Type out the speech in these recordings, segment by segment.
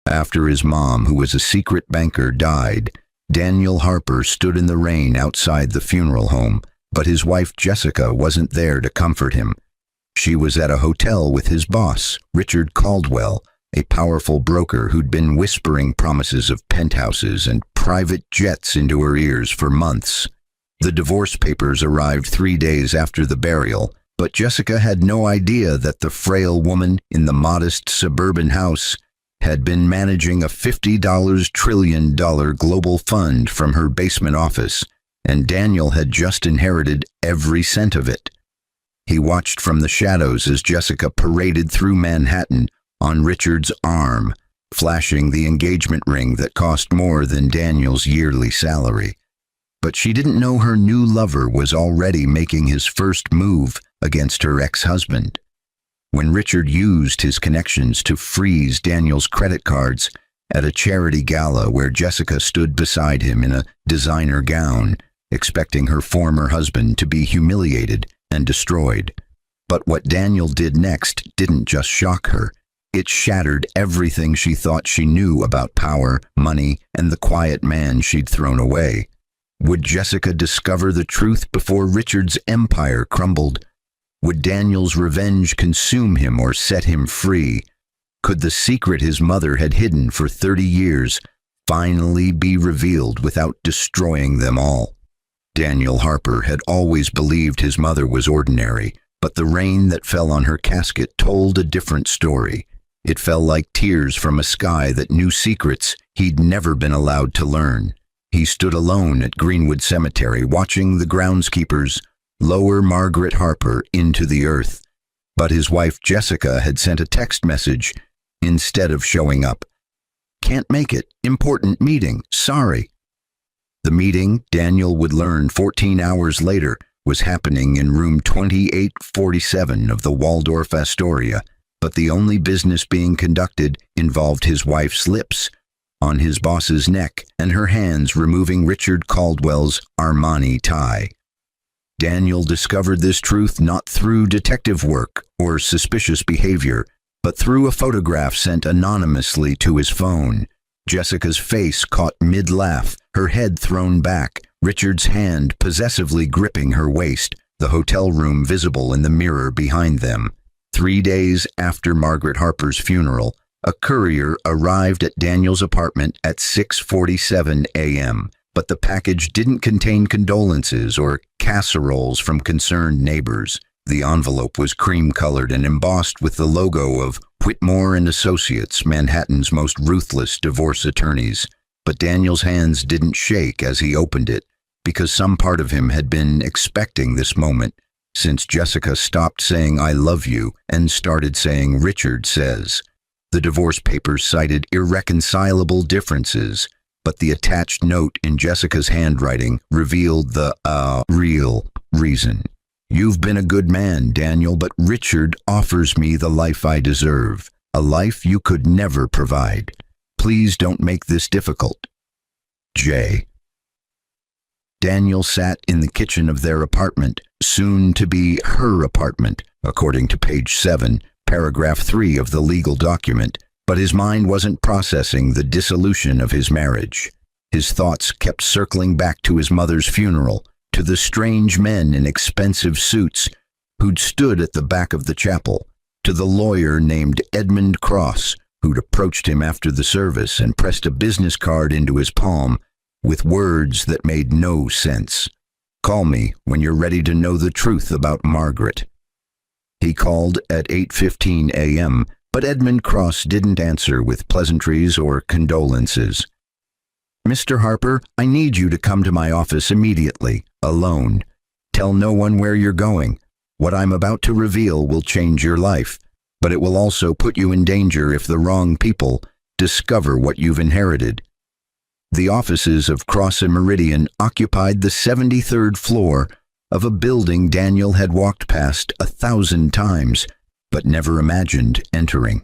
After his mom, who was a secret banker, died, Daniel Harper stood in the rain outside the funeral home, but his wife Jessica wasn't there to comfort him. She was at a hotel with his boss, Richard Caldwell, a powerful broker who'd been whispering promises of penthouses and private jets into her ears for months. The divorce papers arrived 3 days after the burial, but Jessica had no idea that the frail woman in the modest suburban house had been managing a $50 trillion global fund from her basement office, and Daniel had just inherited every cent of it. He watched from the shadows as Jessica paraded through Manhattan on Richard's arm, flashing the engagement ring that cost more than Daniel's yearly salary. But she didn't know her new lover was already making his first move against her ex-husband. When Richard used his connections to freeze Daniel's credit cards at a charity gala where Jessica stood beside him in a designer gown, expecting her former husband to be humiliated and destroyed. But what Daniel did next didn't just shock her. It shattered everything she thought she knew about power, money, and the quiet man she'd thrown away. Would Jessica discover the truth before Richard's empire crumbled? Would Daniel's revenge consume him or set him free? Could the secret his mother had hidden for 30 years finally be revealed without destroying them all? Daniel Harper had always believed his mother was ordinary, but the rain that fell on her casket told a different story. It fell like tears from a sky that knew secrets he'd never been allowed to learn. He stood alone at Greenwood Cemetery, watching the groundskeepers lower Margaret Harper into the earth. But his wife Jessica had sent a text message instead of showing up. "Can't make it. Important meeting. Sorry." The meeting, Daniel would learn 14 hours later, was happening in room 2847 of the Waldorf Astoria, but the only business being conducted involved his wife's lips on his boss's neck and her hands removing Richard Caldwell's Armani tie. Daniel discovered this truth not through detective work or suspicious behavior, but through a photograph sent anonymously to his phone. Jessica's face caught mid-laugh, her head thrown back, Richard's hand possessively gripping her waist, the hotel room visible in the mirror behind them. 3 days after Margaret Harper's funeral, a courier arrived at Daniel's apartment at 6:47 a.m., but the package didn't contain condolences or casseroles from concerned neighbors. The envelope was cream-colored and embossed with the logo of Whitmore and Associates, Manhattan's most ruthless divorce attorneys. But Daniel's hands didn't shake as he opened it, because some part of him had been expecting this moment since Jessica stopped saying "I love you" and started saying "Richard says." The divorce papers cited irreconcilable differences, but the attached note in Jessica's handwriting revealed the real reason. "You've been a good man, Daniel, but Richard offers me the life I deserve, a life you could never provide. Please don't make this difficult. J." Daniel sat in the kitchen of their apartment, soon to be her apartment, according to page 7, paragraph 3 of the legal document, but his mind wasn't processing the dissolution of his marriage. His thoughts kept circling back to his mother's funeral, to the strange men in expensive suits who'd stood at the back of the chapel, to the lawyer named Edmund Cross who'd approached him after the service and pressed a business card into his palm with words that made no sense. "Call me when you're ready to know the truth about Margaret." He called at 8:15 a.m., but Edmund Cross didn't answer with pleasantries or condolences. "Mr. Harper, I need you to come to my office immediately, alone. Tell no one where you're going. What I'm about to reveal will change your life, but it will also put you in danger if the wrong people discover what you've inherited." The offices of Cross and Meridian occupied the 73rd floor of a building Daniel had walked past 1,000 times, but never imagined entering.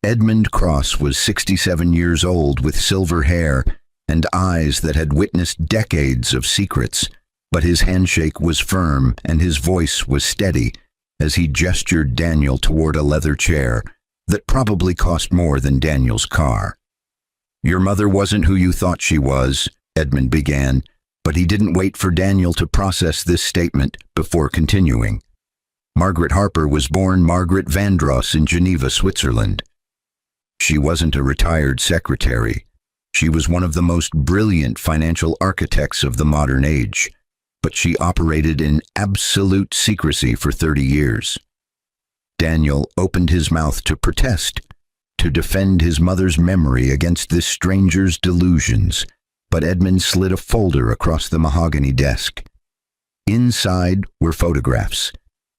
Edmund Cross was 67 years old with silver hair and eyes that had witnessed decades of secrets, but his handshake was firm and his voice was steady as he gestured Daniel toward a leather chair, that probably cost more than Daniel's car. Your mother wasn't who you thought she was, Edmund began, but he didn't wait for Daniel to process this statement before continuing. Margaret Harper was born Margaret Vandross in Geneva, Switzerland. She wasn't a retired secretary. She was one of the most brilliant financial architects of the modern age, but she operated in absolute secrecy for 30 years. Daniel opened his mouth to protest, to defend his mother's memory against this stranger's delusions, but Edmund slid a folder across the mahogany desk. Inside were photographs.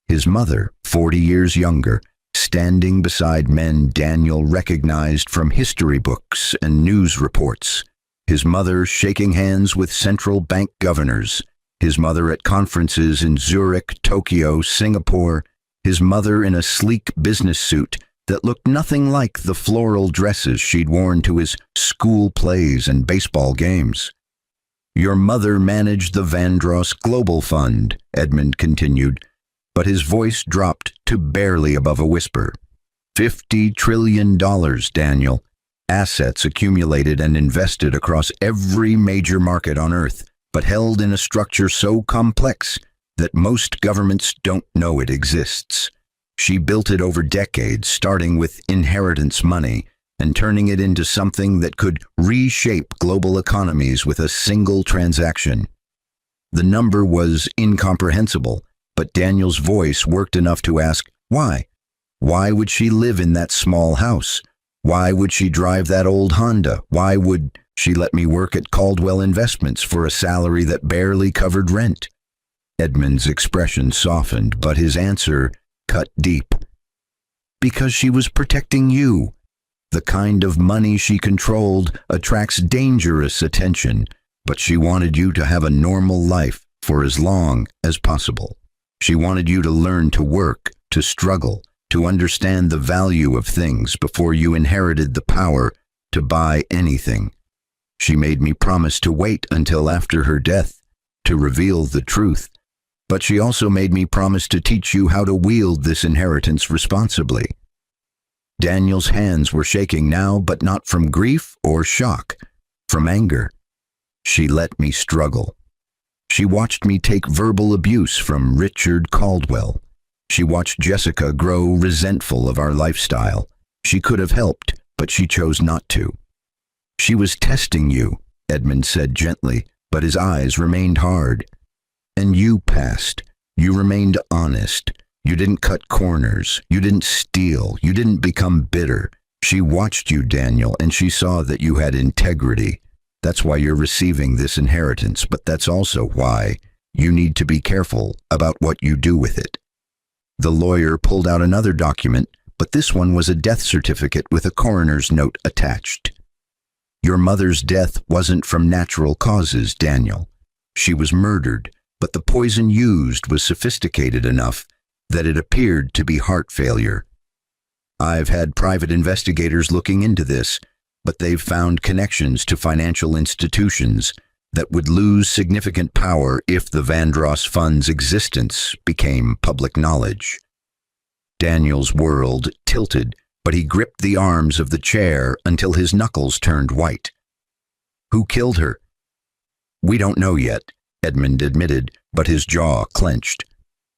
His mother, 40 years younger, standing beside men Daniel recognized from history books and news reports. His mother shaking hands with central bank governors. His mother at conferences in Zurich, Tokyo, Singapore. His mother in a sleek business suit that looked nothing like the floral dresses she'd worn to his school plays and baseball games. Your mother managed the Vandross Global Fund, Edmund continued, but his voice dropped to barely above a whisper. $50 trillion, Daniel. Assets accumulated and invested across every major market on Earth, but held in a structure so complex that most governments don't know it exists. She built it over decades, starting with inheritance money and turning it into something that could reshape global economies with a single transaction. The number was incomprehensible, but Daniel's voice worked enough to ask, why? Why would she live in that small house? Why would she drive that old Honda? Why would she let me work at Caldwell Investments for a salary that barely covered rent? Edmund's expression softened, but his answer cut deep. Because she was protecting you. The kind of money she controlled attracts dangerous attention, but she wanted you to have a normal life for as long as possible. She wanted you to learn to work, to struggle, to understand the value of things before you inherited the power to buy anything. She made me promise to wait until after her death to reveal the truth, but she also made me promise to teach you how to wield this inheritance responsibly. Daniel's hands were shaking now, but not from grief or shock, from anger. She let me struggle. She watched me take verbal abuse from Richard Caldwell. She watched Jessica grow resentful of our lifestyle. She could have helped, but she chose not to. She was testing you, Edmund said gently, but his eyes remained hard. And you passed. You remained honest. You didn't cut corners. You didn't steal. You didn't become bitter. She watched you, Daniel, and she saw that you had integrity. That's why you're receiving this inheritance, but that's also why you need to be careful about what you do with it. The lawyer pulled out another document, but this one was a death certificate with a coroner's note attached. Your mother's death wasn't from natural causes, Daniel. She was murdered, but the poison used was sophisticated enough that it appeared to be heart failure. I've had private investigators looking into this, but they've found connections to financial institutions that would lose significant power if the Vandross Fund's existence became public knowledge. Daniel's world tilted, but he gripped the arms of the chair until his knuckles turned white. Who killed her? We don't know yet, Edmund admitted, but his jaw clenched.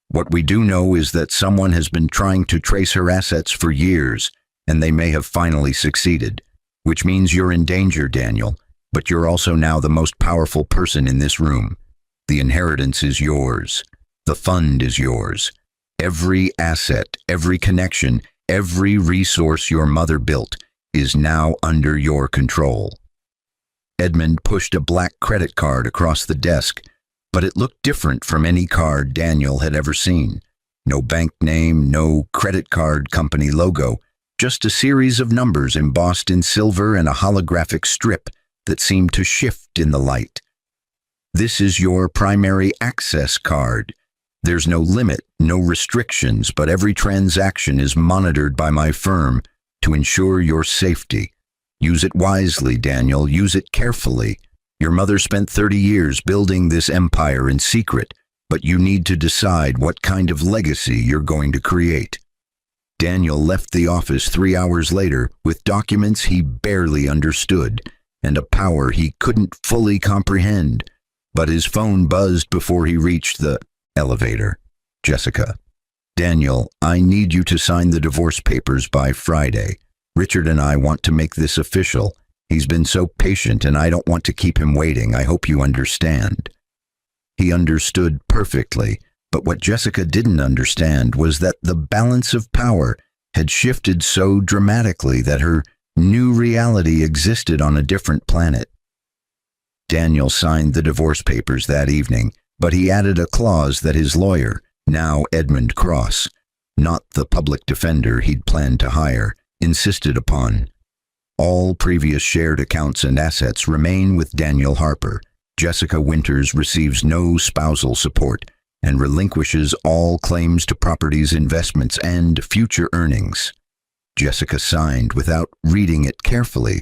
What we do know is that someone has been trying to trace her assets for years, and they may have finally succeeded, which means you're in danger, Daniel, but you're also now the most powerful person in this room. The inheritance is yours. The fund is yours. Every asset, every connection, every resource your mother built is now under your control. Edmund pushed a black credit card across the desk, but it looked different from any card Daniel had ever seen. No bank name, no credit card company logo, just a series of numbers embossed in silver and a holographic strip that seemed to shift in the light. This is your primary access card. There's no limit, no restrictions, but every transaction is monitored by my firm to ensure your safety. Use it wisely, Daniel. Use it carefully. Your mother spent 30 years building this empire in secret, but you need to decide what kind of legacy you're going to create. Daniel left the office 3 hours later with documents he barely understood and a power he couldn't fully comprehend. But his phone buzzed before he reached the elevator. Jessica. Daniel, I need you to sign the divorce papers by Friday. Richard and I want to make this official. He's been so patient and I don't want to keep him waiting. I hope you understand. He understood perfectly, but what Jessica didn't understand was that the balance of power had shifted so dramatically that her new reality existed on a different planet. Daniel signed the divorce papers that evening, but he added a clause that his lawyer, now Edmund Cross, not the public defender he'd planned to hire, insisted upon. All previous shared accounts and assets remain with Daniel Harper. Jessica Winters receives no spousal support and relinquishes all claims to properties, investments, and future earnings. Jessica signed without reading it carefully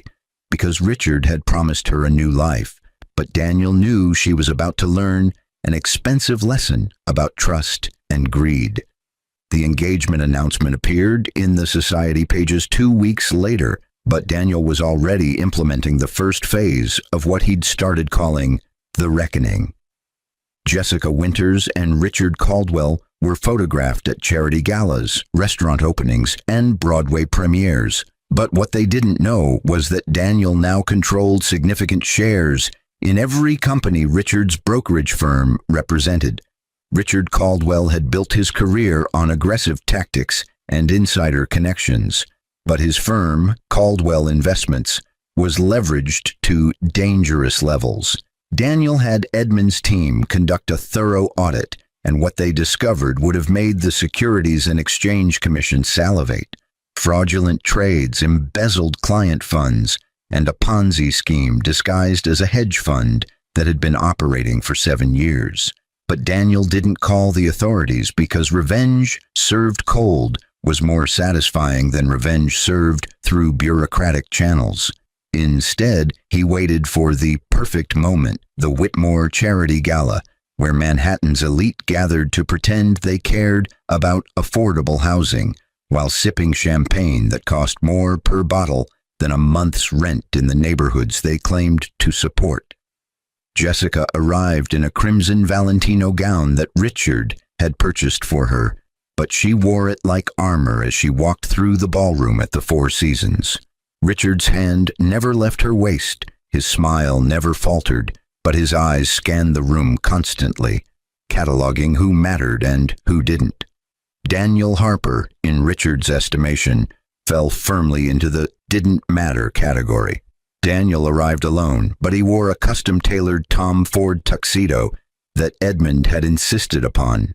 because Richard had promised her a new life, but Daniel knew she was about to learn an expensive lesson about trust and greed. The engagement announcement appeared in the society pages 2 weeks later, but Daniel was already implementing the first phase of what he'd started calling the reckoning. Jessica Winters and Richard Caldwell were photographed at charity galas, restaurant openings, and Broadway premieres. But what they didn't know was that Daniel now controlled significant shares in every company Richard's brokerage firm represented. Richard Caldwell had built his career on aggressive tactics and insider connections, but his firm, Caldwell Investments, was leveraged to dangerous levels. Daniel had Edmund's team conduct a thorough audit, and what they discovered would have made the Securities and Exchange Commission salivate. Fraudulent trades, embezzled client funds, and a Ponzi scheme disguised as a hedge fund that had been operating for 7 years. But Daniel didn't call the authorities because revenge served cold was more satisfying than revenge served through bureaucratic channels. Instead, he waited for the perfect moment, the Whitmore Charity Gala, where Manhattan's elite gathered to pretend they cared about affordable housing while sipping champagne that cost more per bottle than a month's rent in the neighborhoods they claimed to support. Jessica arrived in a crimson Valentino gown that Richard had purchased for her, but she wore it like armor as she walked through the ballroom at the Four Seasons. Richard's hand never left her waist, his smile never faltered, but his eyes scanned the room constantly, cataloging who mattered and who didn't. Daniel Harper, in Richard's estimation, fell firmly into the didn't matter category. Daniel arrived alone, but he wore a custom-tailored Tom Ford tuxedo that Edmund had insisted upon.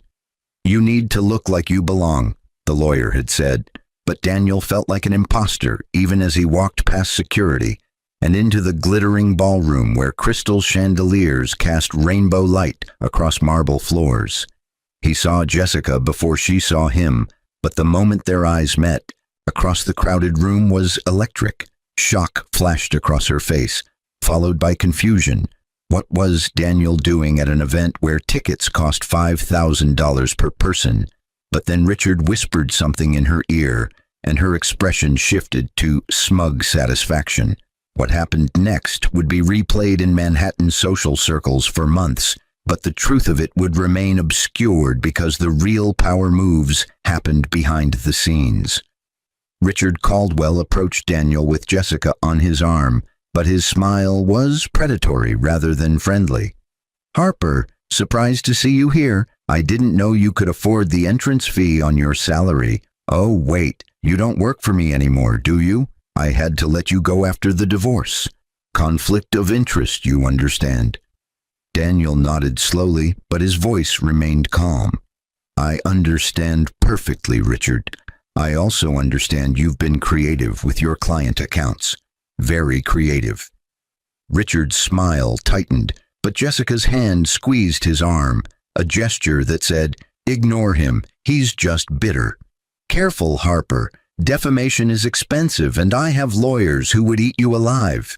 "You need to look like you belong," the lawyer had said, but Daniel felt like an imposter even as he walked past security and into the glittering ballroom where crystal chandeliers cast rainbow light across marble floors. He saw Jessica before she saw him, but the moment their eyes met, across the crowded room was electric. Shock flashed across her face, followed by confusion. What was Daniel doing at an event where tickets cost $5,000 per person? But then Richard whispered something in her ear, and her expression shifted to smug satisfaction. What happened next would be replayed in Manhattan social circles for months, but the truth of it would remain obscured because the real power moves happened behind the scenes. Richard Caldwell approached Daniel with Jessica on his arm, but his smile was predatory rather than friendly. "Harper, surprised to see you here. I didn't know you could afford the entrance fee on your salary. Oh, wait, you don't work for me anymore, do you? I had to let you go after the divorce. Conflict of interest, you understand." Daniel nodded slowly, but his voice remained calm. "I understand perfectly, Richard. I also understand you've been creative with your client accounts. Very creative." Richard's smile tightened, but Jessica's hand squeezed his arm, a gesture that said, "Ignore him, he's just bitter." "Careful, Harper. Defamation is expensive, and I have lawyers who would eat you alive."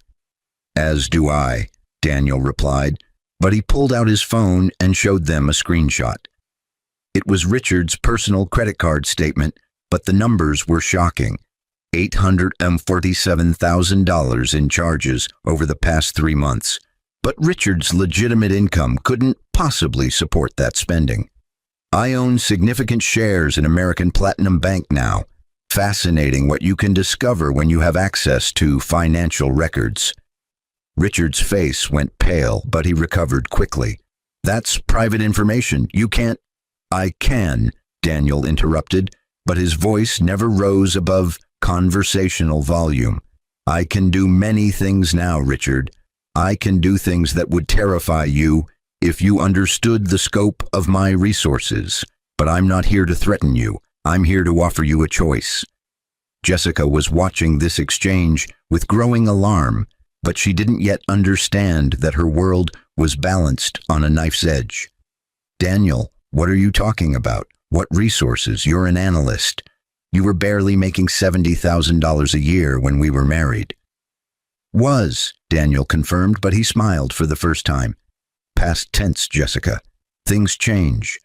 "As do I," Daniel replied, but he pulled out his phone and showed them a screenshot. It was Richard's personal credit card statement, but the numbers were shocking. $847,000 in charges over the past 3 months. But Richard's legitimate income couldn't possibly support that spending. I own significant shares in American Platinum Bank now. Fascinating what you can discover when you have access to financial records. Richard's face went pale, but he recovered quickly. That's private information. You can't. I can, Daniel interrupted, but his voice never rose above conversational volume. I can do many things now, Richard. I can do things that would terrify you if you understood the scope of my resources. But I'm not here to threaten you. I'm here to offer you a choice. Jessica was watching this exchange with growing alarm, but she didn't yet understand that her world was balanced on a knife's edge. Daniel, what are you talking about? What resources? You're an analyst. You were barely making $70,000 a year when we were married. Was, Daniel confirmed, but he smiled for the first time. Past tense, Jessica. Things change.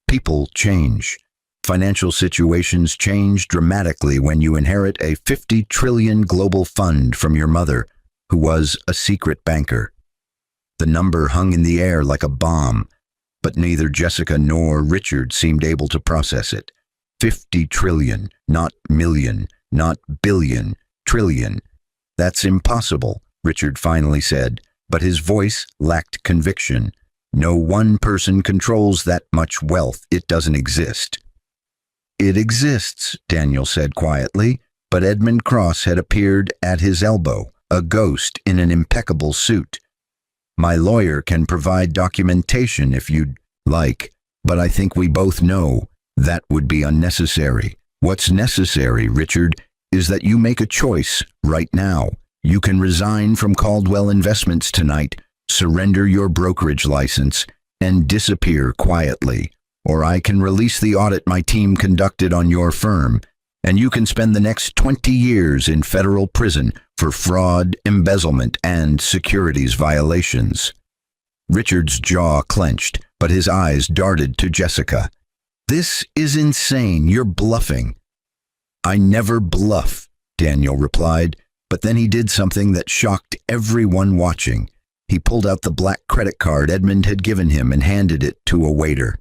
People change. Financial situations change dramatically when you inherit a 50 trillion global fund from your mother, who was a secret banker. The number hung in the air like a bomb, but neither Jessica nor Richard seemed able to process it. 50 trillion, not million, not billion, trillion. That's impossible, Richard finally said, but his voice lacked conviction. No one person controls that much wealth. It doesn't exist. It exists, Daniel said quietly, but Edmund Cross had appeared at his elbow, a ghost in an impeccable suit. My lawyer can provide documentation if you'd like, but I think we both know that would be unnecessary. What's necessary, Richard, is that you make a choice right now. You can resign from Caldwell Investments tonight, surrender your brokerage license, and disappear quietly. Or I can release the audit my team conducted on your firm, and you can spend the next 20 years in federal prison for fraud, embezzlement, and securities violations. Richard's jaw clenched, but his eyes darted to Jessica. This is insane. You're bluffing. I never bluff, Daniel replied, but then he did something that shocked everyone watching. He pulled out the black credit card Edmund had given him and handed it to a waiter.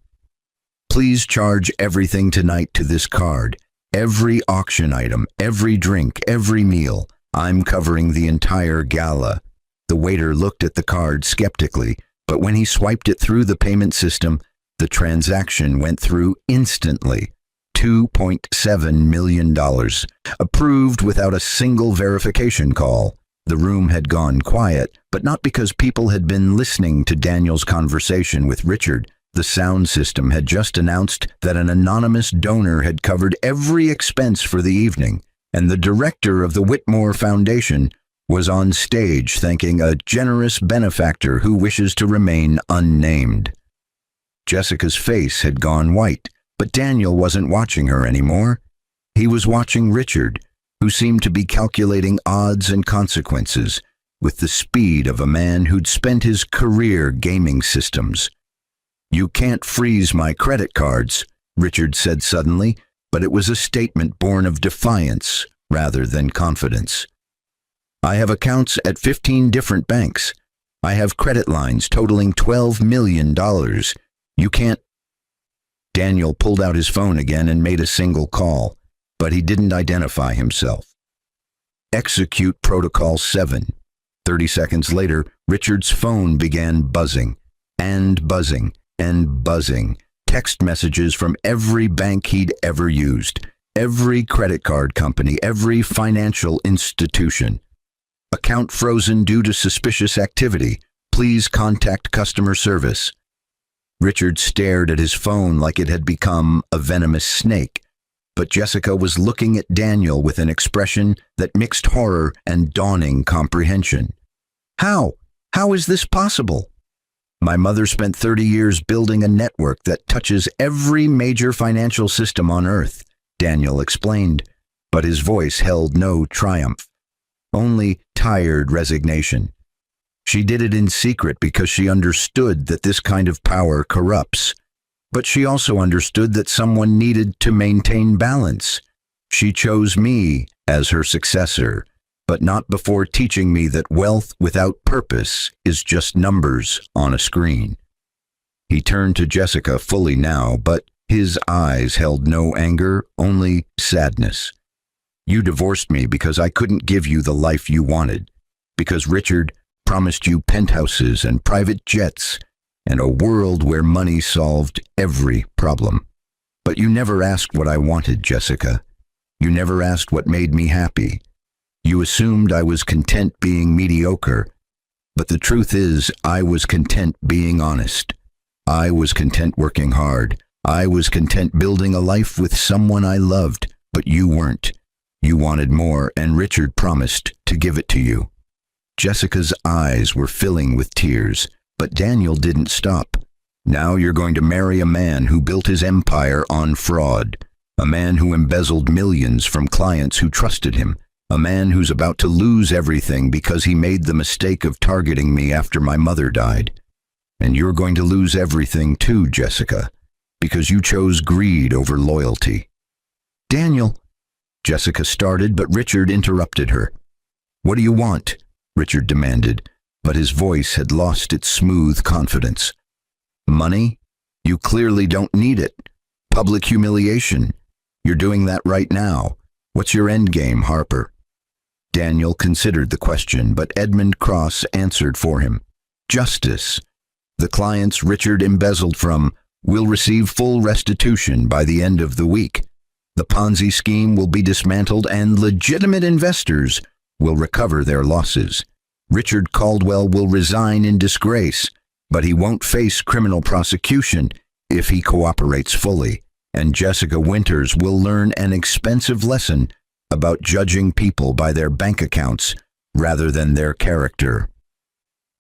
Please charge everything tonight to this card. Every auction item, every drink, every meal. I'm covering the entire gala. The waiter looked at the card skeptically, but when he swiped it through the payment system, the transaction went through instantly. $2.7 million. Approved without a single verification call. The room had gone quiet, but not because people had been listening to Daniel's conversation with Richard. The sound system had just announced that an anonymous donor had covered every expense for the evening, and the director of the Whitmore Foundation was on stage thanking a generous benefactor who wishes to remain unnamed. Jessica's face had gone white, but Daniel wasn't watching her anymore. He was watching Richard, who seemed to be calculating odds and consequences with the speed of a man who'd spent his career gaming systems. You can't freeze my credit cards, Richard said suddenly, but it was a statement born of defiance rather than confidence. I have accounts at 15 different banks. I have credit lines totaling $12 million. You can't. Daniel pulled out his phone again and made a single call, but he didn't identify himself. Execute Protocol 7. 30 seconds later, Richard's phone began buzzing, and buzzing, and buzzing. Text messages from every bank he'd ever used, every credit card company, every financial institution. Account frozen due to suspicious activity. Please contact customer service. Richard stared at his phone like it had become a venomous snake, but Jessica was looking at Daniel with an expression that mixed horror and dawning comprehension. How? How is this possible? My mother spent 30 years building a network that touches every major financial system on Earth, Daniel explained, but his voice held no triumph, only tired resignation. She did it in secret because she understood that this kind of power corrupts, but she also understood that someone needed to maintain balance. She chose me as her successor, but not before teaching me that wealth without purpose is just numbers on a screen. He turned to Jessica fully now, but his eyes held no anger, only sadness. You divorced me because I couldn't give you the life you wanted, because Richard promised you penthouses and private jets and a world where money solved every problem. But you never asked what I wanted, Jessica. You never asked what made me happy. You assumed I was content being mediocre, but the truth is I was content being honest. I was content working hard. I was content building a life with someone I loved, but you weren't. You wanted more, and Richard promised to give it to you. Jessica's eyes were filling with tears, but Daniel didn't stop. Now you're going to marry a man who built his empire on fraud, a man who embezzled millions from clients who trusted him, a man who's about to lose everything because he made the mistake of targeting me after my mother died. And you're going to lose everything too, Jessica, because you chose greed over loyalty. Daniel, Jessica started, but Richard interrupted her. What do you want? Richard demanded, but his voice had lost its smooth confidence. Money? You clearly don't need it. Public humiliation. You're doing that right now. What's your end game, Harper? Daniel considered the question, but Edmund Cross answered for him. Justice. The clients Richard embezzled from will receive full restitution by the end of the week. The Ponzi scheme will be dismantled and legitimate investors will recover their losses. Richard Caldwell will resign in disgrace, but he won't face criminal prosecution if he cooperates fully. And Jessica Winters will learn an expensive lesson about judging people by their bank accounts rather than their character.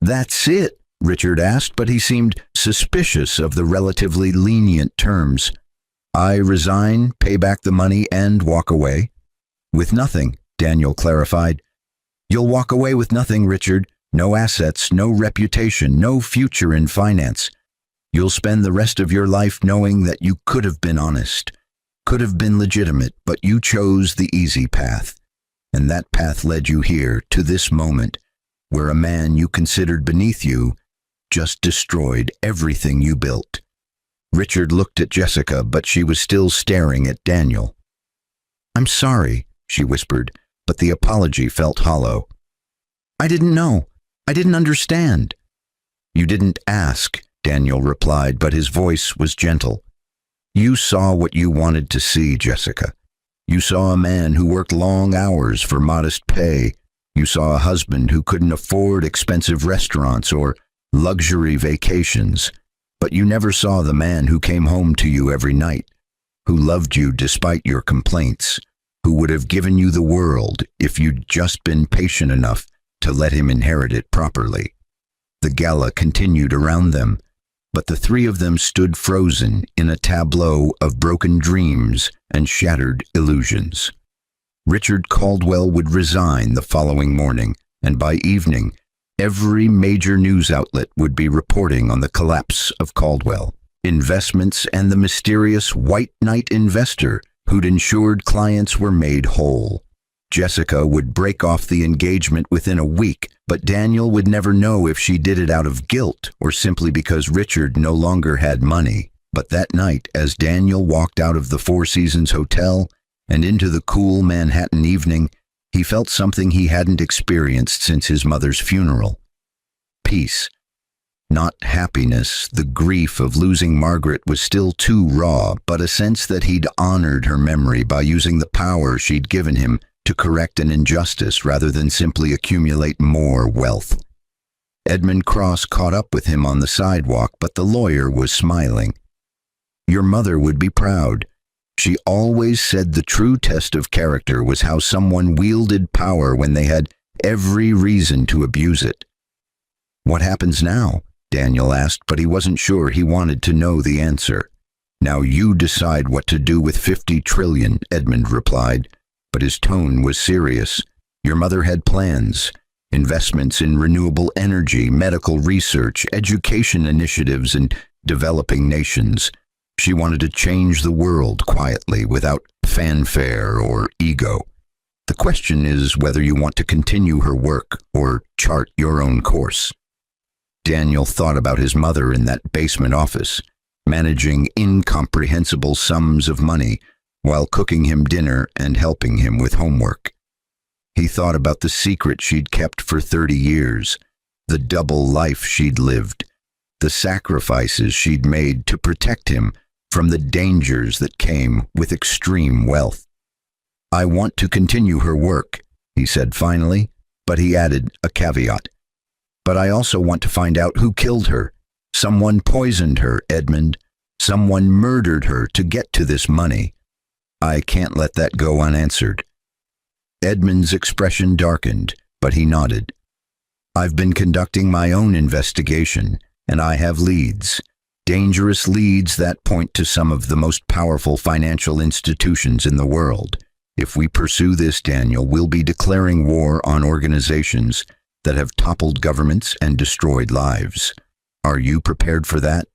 That's it, Richard asked, but he seemed suspicious of the relatively lenient terms. I resign, pay back the money, and walk away. With nothing, Daniel clarified. You'll walk away with nothing, Richard. No assets, no reputation, no future in finance. You'll spend the rest of your life knowing that you could have been honest, could have been legitimate, but you chose the easy path. And that path led you here, to this moment, where a man you considered beneath you just destroyed everything you built. Richard looked at Jessica, but she was still staring at Daniel. I'm sorry, she whispered, but the apology felt hollow. I didn't know. I didn't understand. You didn't ask, Daniel replied, but his voice was gentle. You saw what you wanted to see, Jessica. You saw a man who worked long hours for modest pay. You saw a husband who couldn't afford expensive restaurants or luxury vacations. But you never saw the man who came home to you every night, who loved you despite your complaints, who would have given you the world if you'd just been patient enough to let him inherit it properly. The gala continued around them, but the three of them stood frozen in a tableau of broken dreams and shattered illusions. Richard Caldwell would resign the following morning, and by evening, every major news outlet would be reporting on the collapse of Caldwell, investments, and the mysterious White Knight investor who'd ensured clients were made whole. Jessica would break off the engagement within a week, but Daniel would never know if she did it out of guilt or simply because Richard no longer had money. But that night, as Daniel walked out of the Four Seasons Hotel and into the cool Manhattan evening, he felt something he hadn't experienced since his mother's funeral. Peace. Not happiness. The grief of losing Margaret was still too raw, but a sense that he'd honored her memory by using the power she'd given him to correct an injustice rather than simply accumulate more wealth. Edmund Cross caught up with him on the sidewalk, but the lawyer was smiling. Your mother would be proud. She always said the true test of character was how someone wielded power when they had every reason to abuse it. What happens now? Daniel asked, but he wasn't sure he wanted to know the answer. Now you decide what to do with 50 trillion, Edmund replied, but his tone was serious. Your mother had plans, investments in renewable energy, medical research, education initiatives in developing nations. She wanted to change the world quietly, without fanfare or ego. The question is whether you want to continue her work or chart your own course. Daniel thought about his mother in that basement office, managing incomprehensible sums of money while cooking him dinner and helping him with homework. He thought about the secret she'd kept for 30 years, the double life she'd lived, the sacrifices she'd made to protect him from the dangers that came with extreme wealth. "I want to continue her work," he said finally, but he added a caveat. "But I also want to find out who killed her. Someone poisoned her, Edmund. Someone murdered her to get to this money. I can't let that go unanswered." Edmund's expression darkened, but he nodded. "I've been conducting my own investigation, and I have leads. Dangerous leads that point to some of the most powerful financial institutions in the world. If we pursue this, Daniel, we'll be declaring war on organizations that have toppled governments and destroyed lives. Are you prepared for that?"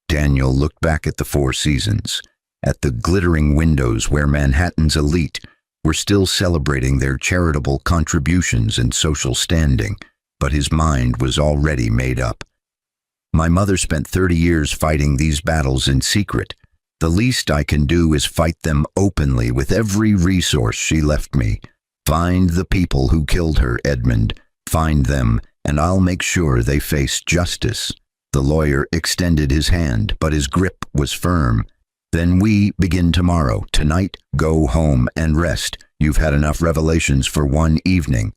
Daniel looked back at the Four Seasons, at the glittering windows where Manhattan's elite were still celebrating their charitable contributions and social standing, but his mind was already made up. "My mother spent 30 years fighting these battles in secret. The least I can do is fight them openly with every resource she left me. Find the people who killed her, Edmund. Find them, and I'll make sure they face justice." The lawyer extended his hand, but his grip was firm. "Then we begin tomorrow. Tonight, go home and rest. You've had enough revelations for one evening."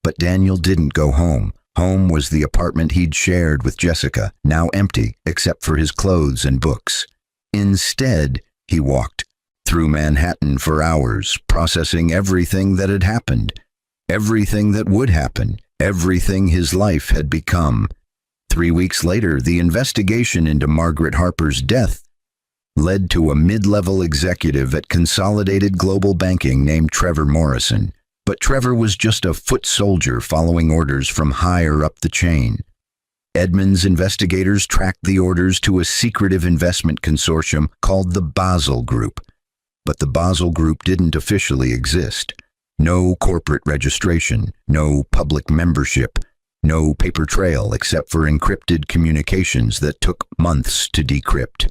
But Daniel didn't go home. Home was the apartment he'd shared with Jessica, now empty except for his clothes and books. Instead, he walked through Manhattan for hours, processing everything that had happened, everything that would happen, everything his life had become. 3 weeks later, the investigation into Margaret Harper's death led to a mid-level executive at Consolidated Global Banking named Trevor Morrison. But Trevor was just a foot soldier following orders from higher up the chain. Edmund's investigators tracked the orders to a secretive investment consortium called the Basel Group. But the Basel Group didn't officially exist. No corporate registration, no public membership, no paper trail except for encrypted communications that took months to decrypt.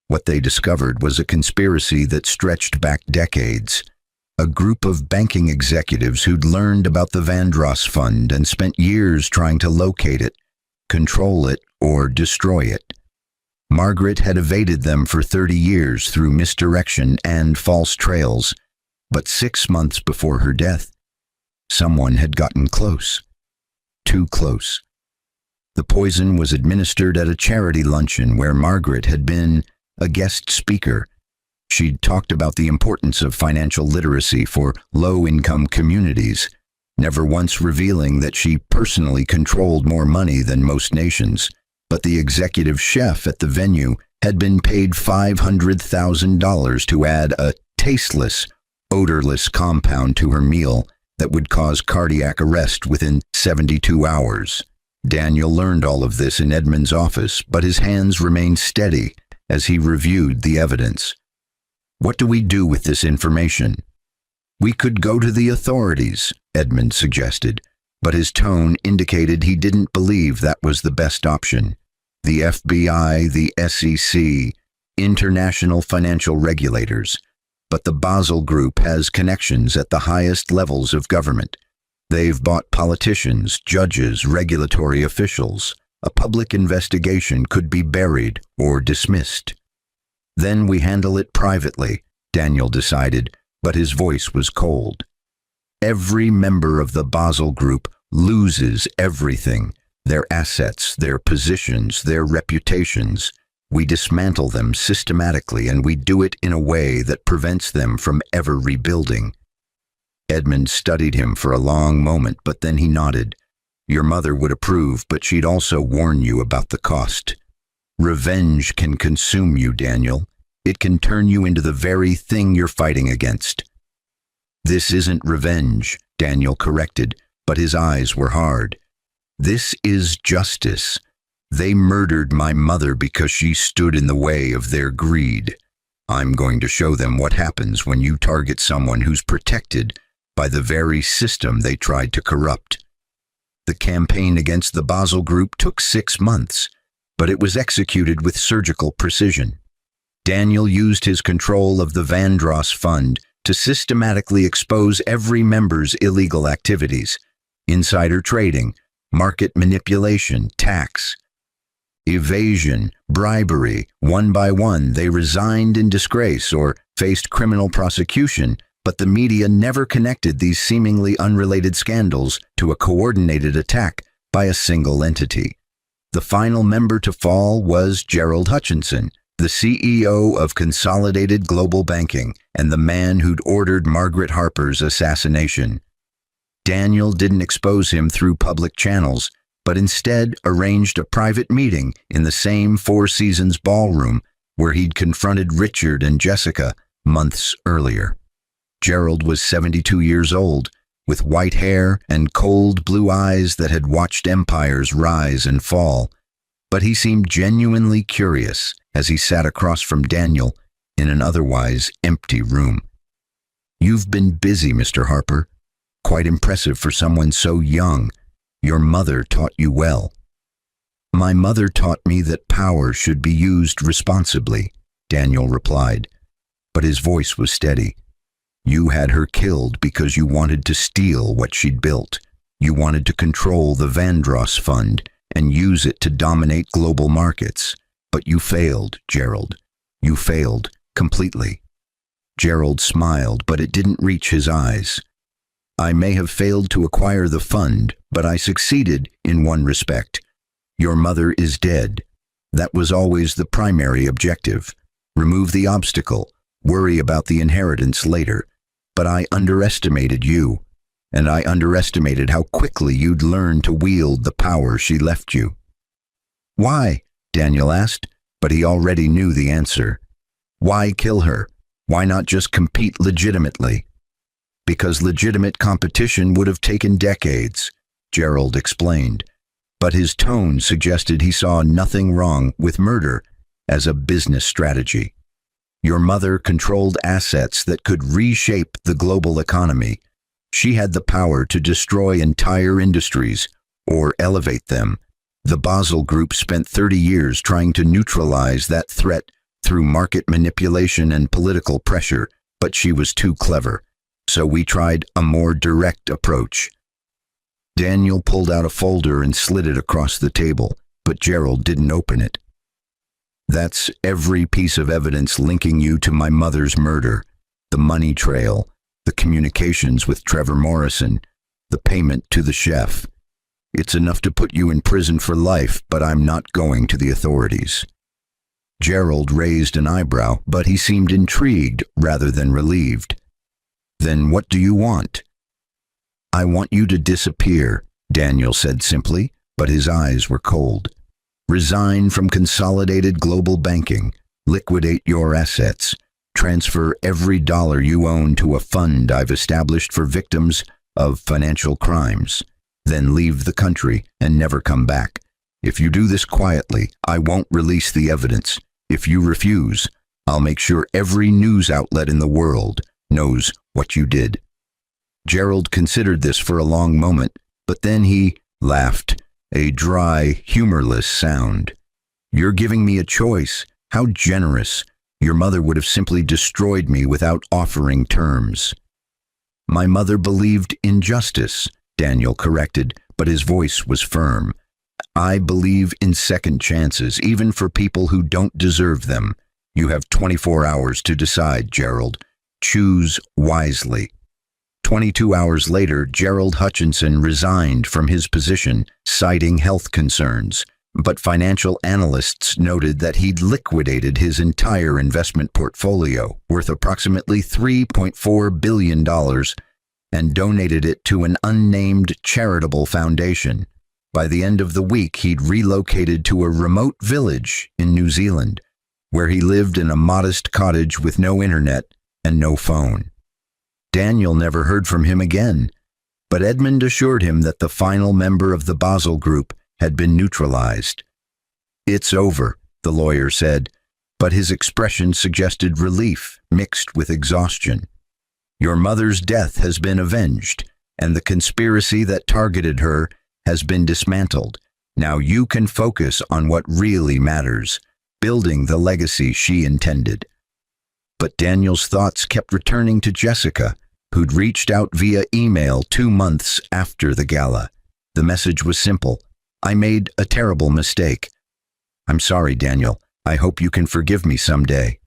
What they discovered was a conspiracy that stretched back decades. A group of banking executives who'd learned about the Vandross Fund and spent years trying to locate it, control it, or destroy it. Margaret had evaded them for 30 years through misdirection and false trails, but 6 months before her death, someone had gotten close. Too close. The poison was administered at a charity luncheon where Margaret had been a guest speaker. She'd talked about the importance of financial literacy for low-income communities, never once revealing that she personally controlled more money than most nations. But the executive chef at the venue had been paid $500,000 to add a tasteless, odorless compound to her meal that would cause cardiac arrest within 72 hours. Daniel learned all of this in Edmund's office, but his hands remained steady as he reviewed the evidence. "What do we do with this information?" "We could go to the authorities," Edmund suggested, but his tone indicated he didn't believe that was the best option. "The FBI, the SEC, international financial regulators. But the Basel Group has connections at the highest levels of government. They've bought politicians, judges, regulatory officials. A public investigation could be buried or dismissed." "Then we handle it privately," Daniel decided, but his voice was cold. "Every member of the Basel Group loses everything, their assets, their positions, their reputations. We dismantle them systematically, and we do it in a way that prevents them from ever rebuilding." Edmund studied him for a long moment, but then he nodded. "Your mother would approve, but she'd also warn you about the cost. Revenge can consume you, Daniel. It can turn you into the very thing you're fighting against." "This isn't revenge," Daniel corrected, but his eyes were hard. "This is justice. They murdered my mother because she stood in the way of their greed. I'm going to show them what happens when you target someone who's protected by the very system they tried to corrupt. The campaign against the Basel Group took 6 months, but it was executed with surgical precision. Daniel used his control of the Vandross Fund to systematically expose every member's illegal activities: insider trading, market manipulation, tax evasion, bribery. One by one, they resigned in disgrace or faced criminal prosecution, but the media never connected these seemingly unrelated scandals to a coordinated attack by a single entity. The final member to fall was Gerald Hutchinson, the CEO of Consolidated Global Banking and the man who'd ordered Margaret Harper's assassination. Daniel didn't expose him through public channels, but instead arranged a private meeting in the same Four Seasons ballroom where he'd confronted Richard and Jessica months earlier. Gerald was 72 years old, with white hair and cold blue eyes that had watched empires rise and fall, but he seemed genuinely curious as he sat across from Daniel in an otherwise empty room. "You've been busy, Mr. Harper. Quite impressive for someone so young. Your mother taught you well." "My mother taught me that power should be used responsibly," Daniel replied, but his voice was steady. "You had her killed because you wanted to steal what she'd built. You wanted to control the Vandross Fund and use it to dominate global markets. But you failed, Gerald. You failed completely." Gerald smiled, but it didn't reach his eyes. "I may have failed to acquire the fund, but I succeeded in one respect. Your mother is dead. That was always the primary objective. Remove the obstacle, worry about the inheritance later. But I underestimated you, and I underestimated how quickly you'd learn to wield the power she left you." "Why?" Daniel asked, but he already knew the answer. "Why kill her? Why not just compete legitimately?" "Because legitimate competition would have taken decades," Gerald explained, but his tone suggested he saw nothing wrong with murder as a business strategy. Your mother controlled assets that could reshape the global economy. She had the power to destroy entire industries or elevate them. The Basel Group spent 30 years trying to neutralize that threat through market manipulation and political pressure, but she was too clever. So we tried a more direct approach. Daniel pulled out a folder and slid it across the table, but Gerald didn't open it. "That's every piece of evidence linking you to my mother's murder: the money trail, the communications with Trevor Morrison, the payment to the chef. It's enough to put you in prison for life, but I'm not going to the authorities." Gerald raised an eyebrow, but he seemed intrigued rather than relieved. "Then what do you want?" "I want you to disappear," Daniel said simply, but his eyes were cold. "Resign from Consolidated Global Banking, liquidate your assets, transfer every dollar you own to a fund I've established for victims of financial crimes, then leave the country and never come back. If you do this quietly, I won't release the evidence. If you refuse, I'll make sure every news outlet in the world knows what you did." Gerald considered this for a long moment, but then he laughed, a dry, humorless sound. "You're giving me a choice. How generous. Your mother would have simply destroyed me without offering terms." "My mother believed in justice," Daniel corrected, but his voice was firm. "I believe in second chances, even for people who don't deserve them. You have 24 hours to decide, Gerald. Choose wisely." 22 hours later, Gerald Hutchinson resigned from his position, citing health concerns, but financial analysts noted that he'd liquidated his entire investment portfolio, worth approximately $3.4 billion, and donated it to an unnamed charitable foundation. By the end of the week, he'd relocated to a remote village in New Zealand, where he lived in a modest cottage with no internet and no phone. Daniel never heard from him again, but Edmund assured him that the final member of the Basel Group had been neutralized. "It's over," the lawyer said, but his expression suggested relief mixed with exhaustion. "Your mother's death has been avenged, and the conspiracy that targeted her has been dismantled. Now you can focus on what really matters, building the legacy she intended." But Daniel's thoughts kept returning to Jessica, who'd reached out via email 2 months after the gala. The message was simple: "I made a terrible mistake. I'm sorry, Daniel. I hope you can forgive me someday."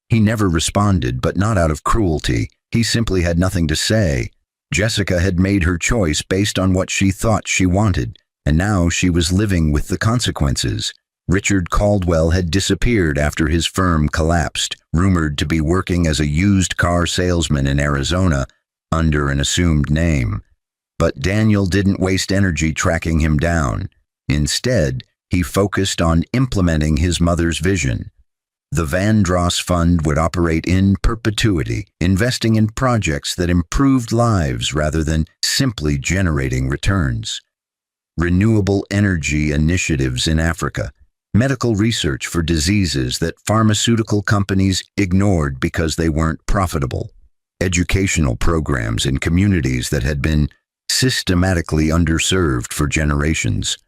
He never responded, but not out of cruelty. He simply had nothing to say. Jessica had made her choice based on what she thought she wanted, and now she was living with the consequences. Richard Caldwell had disappeared after his firm collapsed, rumored to be working as a used car salesman in Arizona under an assumed name. But Daniel didn't waste energy tracking him down. Instead, he focused on implementing his mother's vision. The Vandross Fund would operate in perpetuity, investing in projects that improved lives rather than simply generating returns. Renewable energy initiatives in Africa, medical research for diseases that pharmaceutical companies ignored because they weren't profitable, educational programs in communities that had been systematically underserved for generations.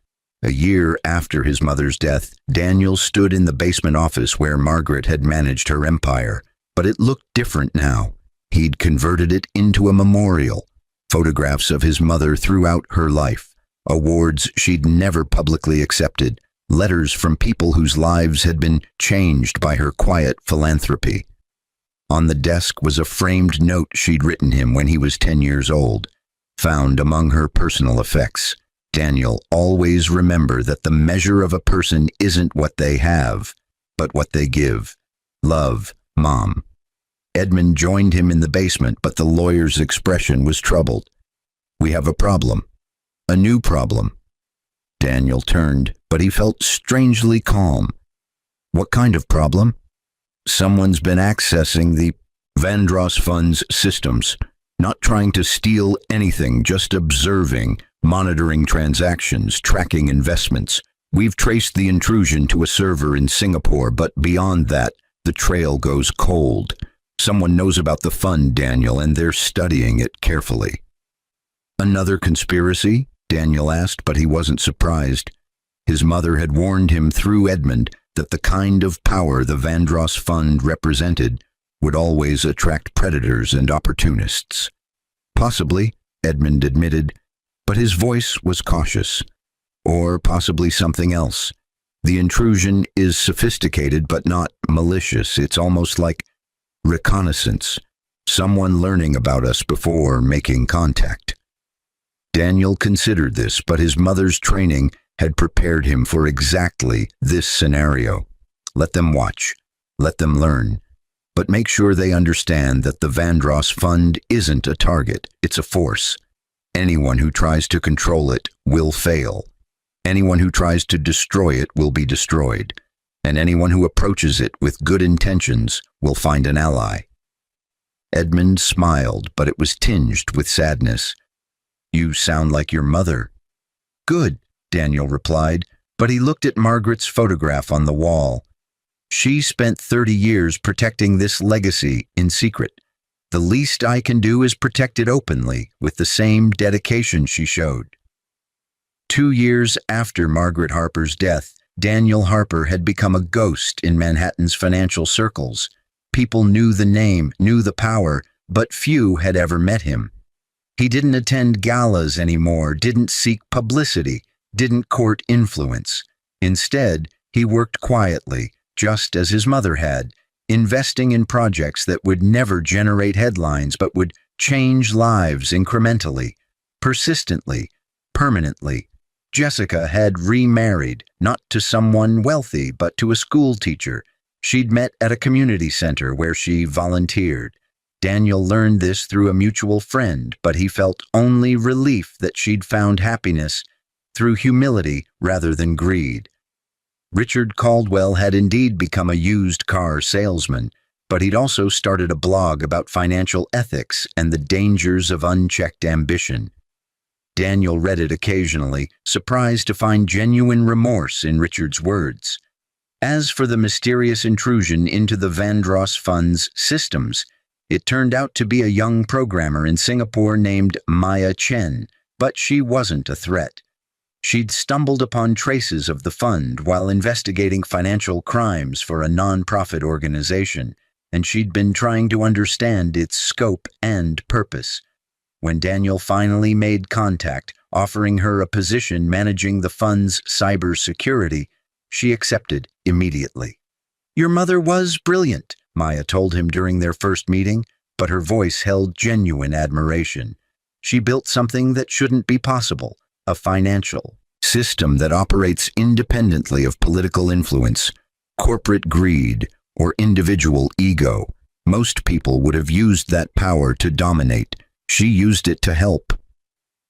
A year after his mother's death, Daniel stood in the basement office where Margaret had managed her empire, but it looked different now. He'd converted it into a memorial, photographs of his mother throughout her life, awards she'd never publicly accepted, letters from people whose lives had been changed by her quiet philanthropy. On the desk was a framed note she'd written him when he was 10 years old, found among her personal effects. "Daniel, always remember that the measure of a person isn't what they have, but what they give. Love, Mom." Edmund joined him in the basement, but the lawyer's expression was troubled. "We have a problem. A new problem." Daniel turned, but he felt strangely calm. "What kind of problem?" "Someone's been accessing the Vandross Fund's systems, not trying to steal anything, just observing, monitoring transactions, tracking investments. We've traced the intrusion to a server in Singapore, but beyond that, the trail goes cold. Someone knows about the fund, Daniel, and they're studying it carefully." "Another conspiracy?" Daniel asked, but he wasn't surprised. His mother had warned him through Edmund that the kind of power the Vandross Fund represented would always attract predators and opportunists. "Possibly," Edmund admitted, but his voice was cautious. "Or possibly something else. The intrusion is sophisticated but not malicious. It's almost like reconnaissance, someone learning about us before making contact." Daniel considered this, but his mother's training had prepared him for exactly this scenario. Let them watch. Let them learn. But make sure they understand that the Vandross Fund isn't a target, it's a force. Anyone who tries to control it will fail. Anyone who tries to destroy it will be destroyed. And anyone who approaches it with good intentions will find an ally. Edmund smiled, but it was tinged with sadness. "You sound like your mother." "Good," Daniel replied, but he looked at Margaret's photograph on the wall. She spent 30 years protecting this legacy in secret. The least I can do is protect it openly, with the same dedication she showed. 2 years after Margaret Harper's death, Daniel Harper had become a ghost in Manhattan's financial circles. People knew the name, knew the power, but few had ever met him. He didn't attend galas anymore, didn't seek publicity, didn't court influence. Instead, he worked quietly, just as his mother had, investing in projects that would never generate headlines but would change lives incrementally, persistently, permanently. Jessica had remarried, not to someone wealthy, but to a school teacher she'd met at a community center where she volunteered. Daniel learned this through a mutual friend, but he felt only relief that she'd found happiness through humility rather than greed. Richard Caldwell had indeed become a used car salesman, but he'd also started a blog about financial ethics and the dangers of unchecked ambition. Daniel read it occasionally, surprised to find genuine remorse in Richard's words. As for the mysterious intrusion into the Vandross Fund's systems, it turned out to be a young programmer in Singapore named Maya Chen, but she wasn't a threat. She'd stumbled upon traces of the fund while investigating financial crimes for a non-profit organization, and she'd been trying to understand its scope and purpose. When Daniel finally made contact, offering her a position managing the fund's cybersecurity, she accepted immediately. "Your mother was brilliant," Maya told him during their first meeting, but her voice held genuine admiration. "She built something that shouldn't be possible, a financial system that operates independently of political influence, corporate greed, or individual ego. Most people would have used that power to dominate. She used it to help."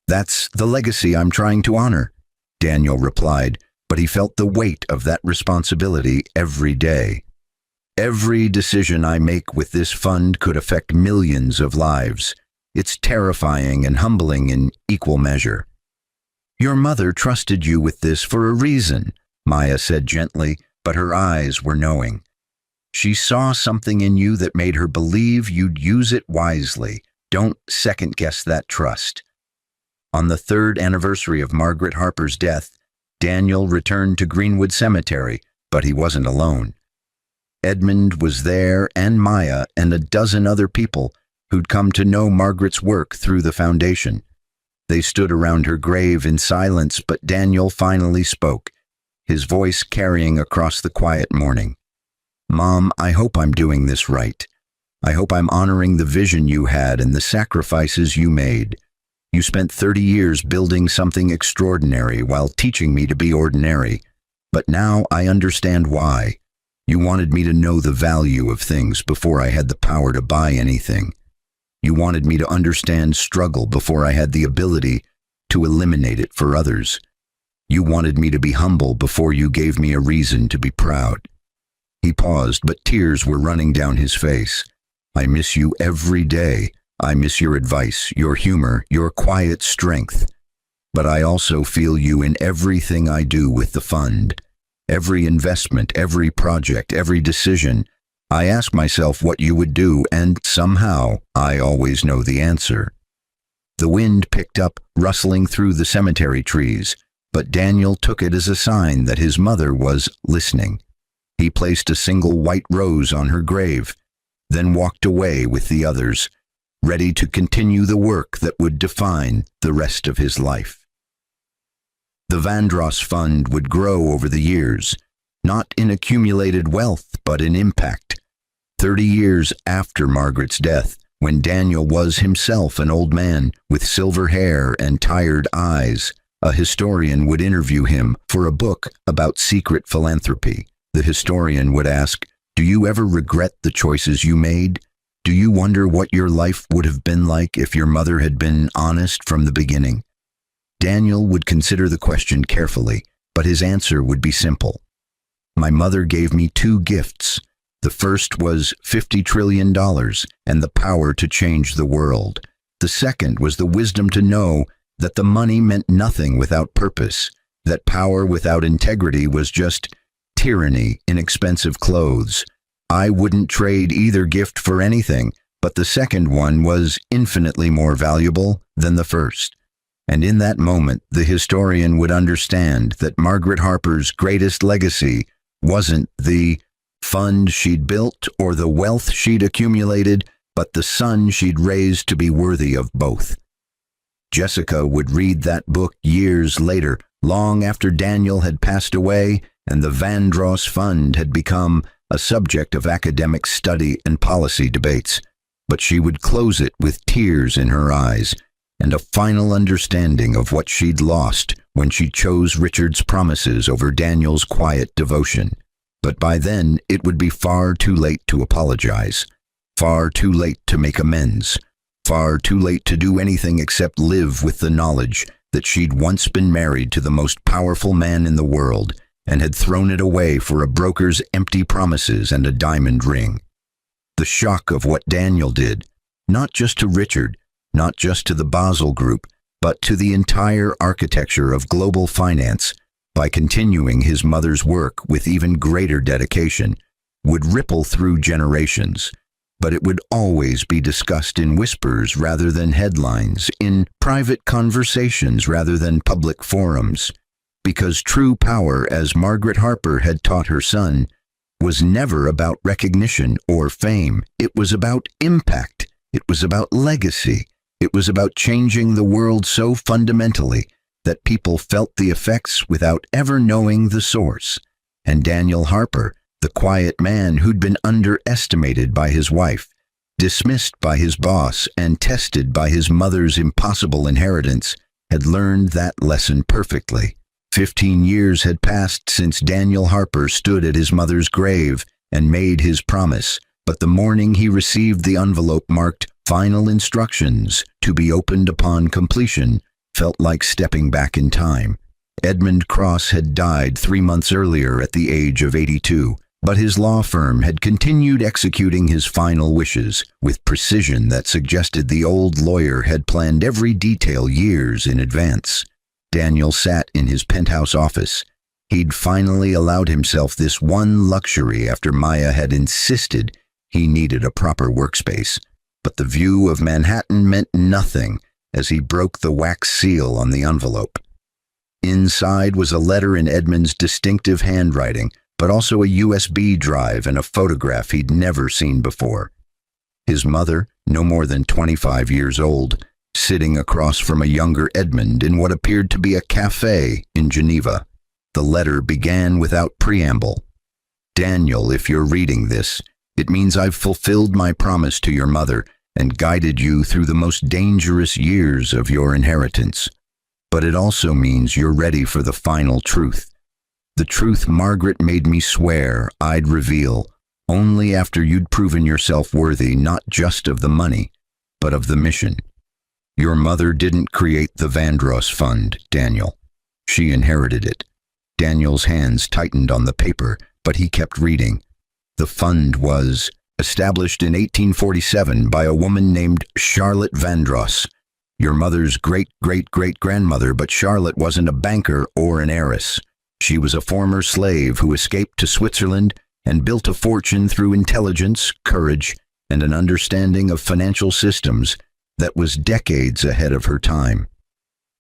"That's the legacy I'm trying to honor," Daniel replied, but he felt the weight of that responsibility every day. "Every decision I make with this fund could affect millions of lives. It's terrifying and humbling in equal measure." "Your mother trusted you with this for a reason," Maya said gently, but her eyes were knowing. "She saw something in you that made her believe you'd use it wisely. Don't second-guess that trust." On the 3rd anniversary of Margaret Harper's death, Daniel returned to Greenwood Cemetery, but he wasn't alone. Edmund was there, and Maya, and a dozen other people who'd come to know Margaret's work through the foundation. They stood around her grave in silence, but Daniel finally spoke, his voice carrying across the quiet morning. "Mom, I hope I'm doing this right. I hope I'm honoring the vision you had and the sacrifices you made. You spent 30 years building something extraordinary while teaching me to be ordinary. But now I understand why. You wanted me to know the value of things before I had the power to buy anything. You wanted me to understand struggle before I had the ability to eliminate it for others. You wanted me to be humble before you gave me a reason to be proud." He paused, but tears were running down his face. "I miss you every day. I miss your advice, your humor, your quiet strength. But I also feel you in everything I do with the fund. Every investment, every project, every decision. I ask myself what you would do, and somehow I always know the answer." The wind picked up, rustling through the cemetery trees, but Daniel took it as a sign that his mother was listening. He placed a single white rose on her grave, then walked away with the others, ready to continue the work that would define the rest of his life. The Vandross Fund would grow over the years, not in accumulated wealth, but in impact. 30 years after Margaret's death, when Daniel was himself an old man with silver hair and tired eyes, a historian would interview him for a book about secret philanthropy. The historian would ask, "Do you ever regret the choices you made? Do you wonder what your life would have been like if your mother had been honest from the beginning?" Daniel would consider the question carefully, but his answer would be simple. "My mother gave me 2 gifts. The first was $50 trillion and the power to change the world. The second was the wisdom to know that the money meant nothing without purpose, that power without integrity was just tyranny in expensive clothes. I wouldn't trade either gift for anything, but the second one was infinitely more valuable than the first." And in that moment, the historian would understand that Margaret Harper's greatest legacy wasn't the fund she'd built or the wealth she'd accumulated, but the son she'd raised to be worthy of both. Jessica would read that book years later, long after Daniel had passed away and the Vandross Fund had become a subject of academic study and policy debates. But she would close it with tears in her eyes and a final understanding of what she'd lost when she chose Richard's promises over Daniel's quiet devotion. But by then, it would be far too late to apologize, far too late to make amends, far too late to do anything except live with the knowledge that she'd once been married to the most powerful man in the world and had thrown it away for a broker's empty promises and a diamond ring. The shock of what Daniel did, not just to Richard, not just to the Basel Group, but to the entire architecture of global finance by continuing his mother's work with even greater dedication, would ripple through generations, but it would always be discussed in whispers rather than headlines, in private conversations rather than public forums, because true power, as Margaret Harper had taught her son, was never about recognition or fame. It was about impact. It was about legacy. It was about changing the world so fundamentally that people felt the effects without ever knowing the source. And Daniel Harper, the quiet man who'd been underestimated by his wife, dismissed by his boss, and tested by his mother's impossible inheritance, had learned that lesson perfectly. 15 years had passed since Daniel Harper stood at his mother's grave and made his promise, but the morning he received the envelope marked "Final Instructions to be opened upon completion" felt like stepping back in time. Edmund Cross had died 3 months earlier at the age of 82, but his law firm had continued executing his final wishes with precision that suggested the old lawyer had planned every detail years in advance. Daniel sat in his penthouse office. He'd finally allowed himself this one luxury after Maya had insisted he needed a proper workspace. But the view of Manhattan meant nothing as he broke the wax seal on the envelope. Inside was a letter in Edmund's distinctive handwriting, but also a USB drive and a photograph he'd never seen before. His mother, no more than 25 years old, sitting across from a younger Edmund in what appeared to be a cafe in Geneva. The letter began without preamble. "Daniel, if you're reading this, it means I've fulfilled my promise to your mother and guided you through the most dangerous years of your inheritance. But it also means you're ready for the final truth. The truth Margaret made me swear I'd reveal only after you'd proven yourself worthy not just of the money, but of the mission. Your mother didn't create the Vandross Fund, Daniel. She inherited it." Daniel's hands tightened on the paper, but he kept reading. The fund was established in 1847 by a woman named Charlotte Vandross, your mother's great-great-great-grandmother, but Charlotte wasn't a banker or an heiress. She was a former slave who escaped to Switzerland and built a fortune through intelligence, courage, and an understanding of financial systems that was decades ahead of her time.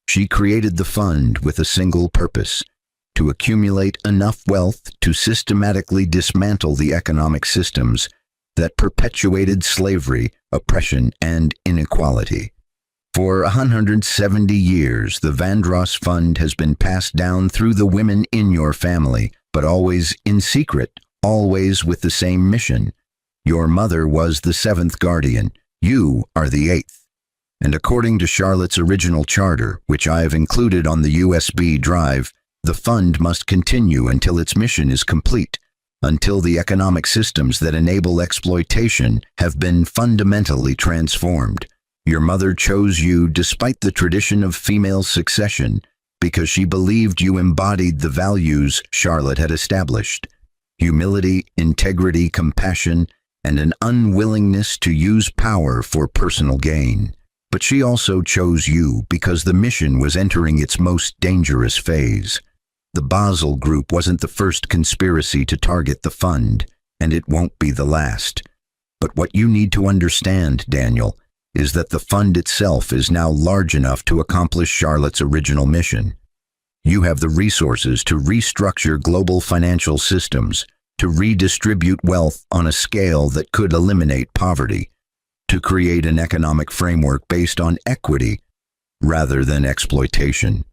She created the fund with a single purpose: to accumulate enough wealth to systematically dismantle the economic systems that perpetuated slavery, oppression, and inequality. For 170 years, the Vandross Fund has been passed down through the women in your family, but always in secret, always with the same mission. Your mother was the seventh guardian. You are the eighth. And according to Charlotte's original charter, which I have included on the USB drive, the fund must continue until its mission is complete, until the economic systems that enable exploitation have been fundamentally transformed. Your mother chose you despite the tradition of female succession because she believed you embodied the values Charlotte had established: humility, integrity, compassion, and an unwillingness to use power for personal gain. But she also chose you because the mission was entering its most dangerous phase. The Basel Group wasn't the first conspiracy to target the fund, and it won't be the last. But what you need to understand, Daniel, is that the fund itself is now large enough to accomplish Charlotte's original mission. You have the resources to restructure global financial systems, to redistribute wealth on a scale that could eliminate poverty, to create an economic framework based on equity rather than exploitation.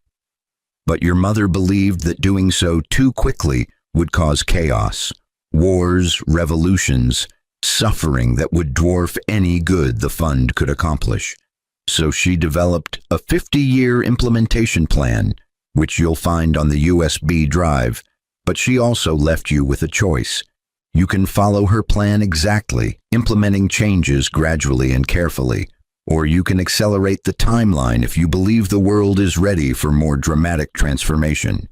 But your mother believed that doing so too quickly would cause chaos, wars, revolutions, suffering that would dwarf any good the fund could accomplish. So she developed a 50-year implementation plan, which you'll find on the USB drive, but she also left you with a choice. You can follow her plan exactly, implementing changes gradually and carefully, or you can accelerate the timeline if you believe the world is ready for more dramatic transformation.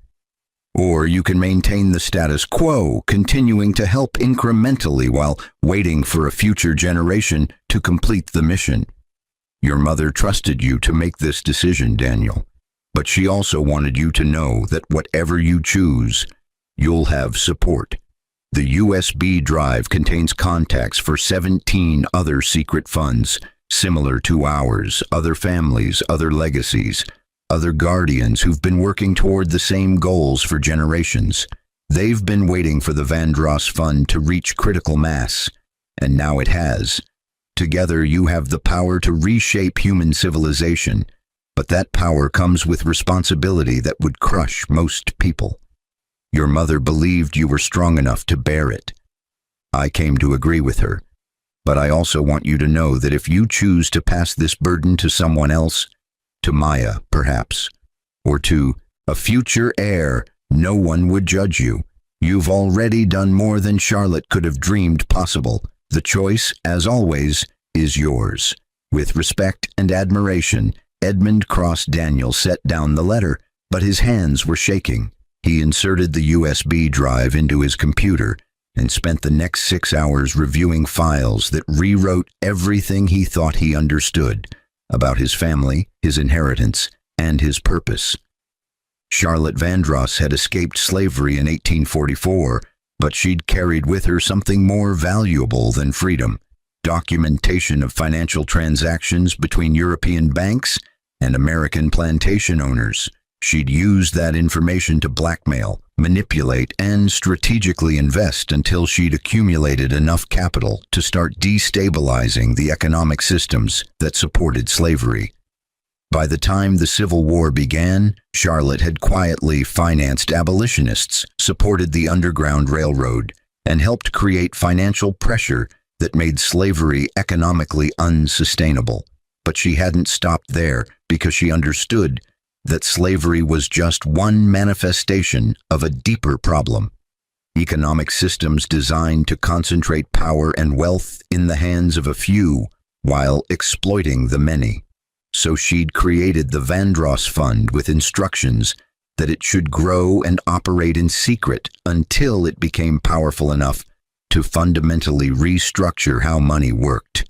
Or you can maintain the status quo, continuing to help incrementally while waiting for a future generation to complete the mission. Your mother trusted you to make this decision, Daniel. But she also wanted you to know that whatever you choose, you'll have support. The USB drive contains contacts for 17 other secret funds, similar to ours, other families, other legacies, other guardians who've been working toward the same goals for generations. They've been waiting for the Vandross Fund to reach critical mass, and now it has. Together you have the power to reshape human civilization, but that power comes with responsibility that would crush most people. Your mother believed you were strong enough to bear it. I came to agree with her, but I also want you to know that if you choose to pass this burden to someone else, to Maya, perhaps, or to a future heir, no one would judge you. You've already done more than Charlotte could have dreamed possible. The choice, as always, is yours. With respect and admiration, Edmund Cross Daniel set down the letter, but his hands were shaking. He inserted the USB drive into his computer and spent the next 6 hours reviewing files that rewrote everything he thought he understood about his family, his inheritance, and his purpose. Charlotte Vandross had escaped slavery in 1844, but she'd carried with her something more valuable than freedom: documentation of financial transactions between European banks and American plantation owners. She'd used that information to blackmail, manipulate, and strategically invest until she'd accumulated enough capital to start destabilizing the economic systems that supported slavery. By the time the Civil War began, Charlotte had quietly financed abolitionists, supported the Underground Railroad, and helped create financial pressure that made slavery economically unsustainable. But she hadn't stopped there, because she understood that slavery was just one manifestation of a deeper problem: economic systems designed to concentrate power and wealth in the hands of a few while exploiting the many. So she'd created the Vandross Fund with instructions that it should grow and operate in secret until it became powerful enough to fundamentally restructure how money worked.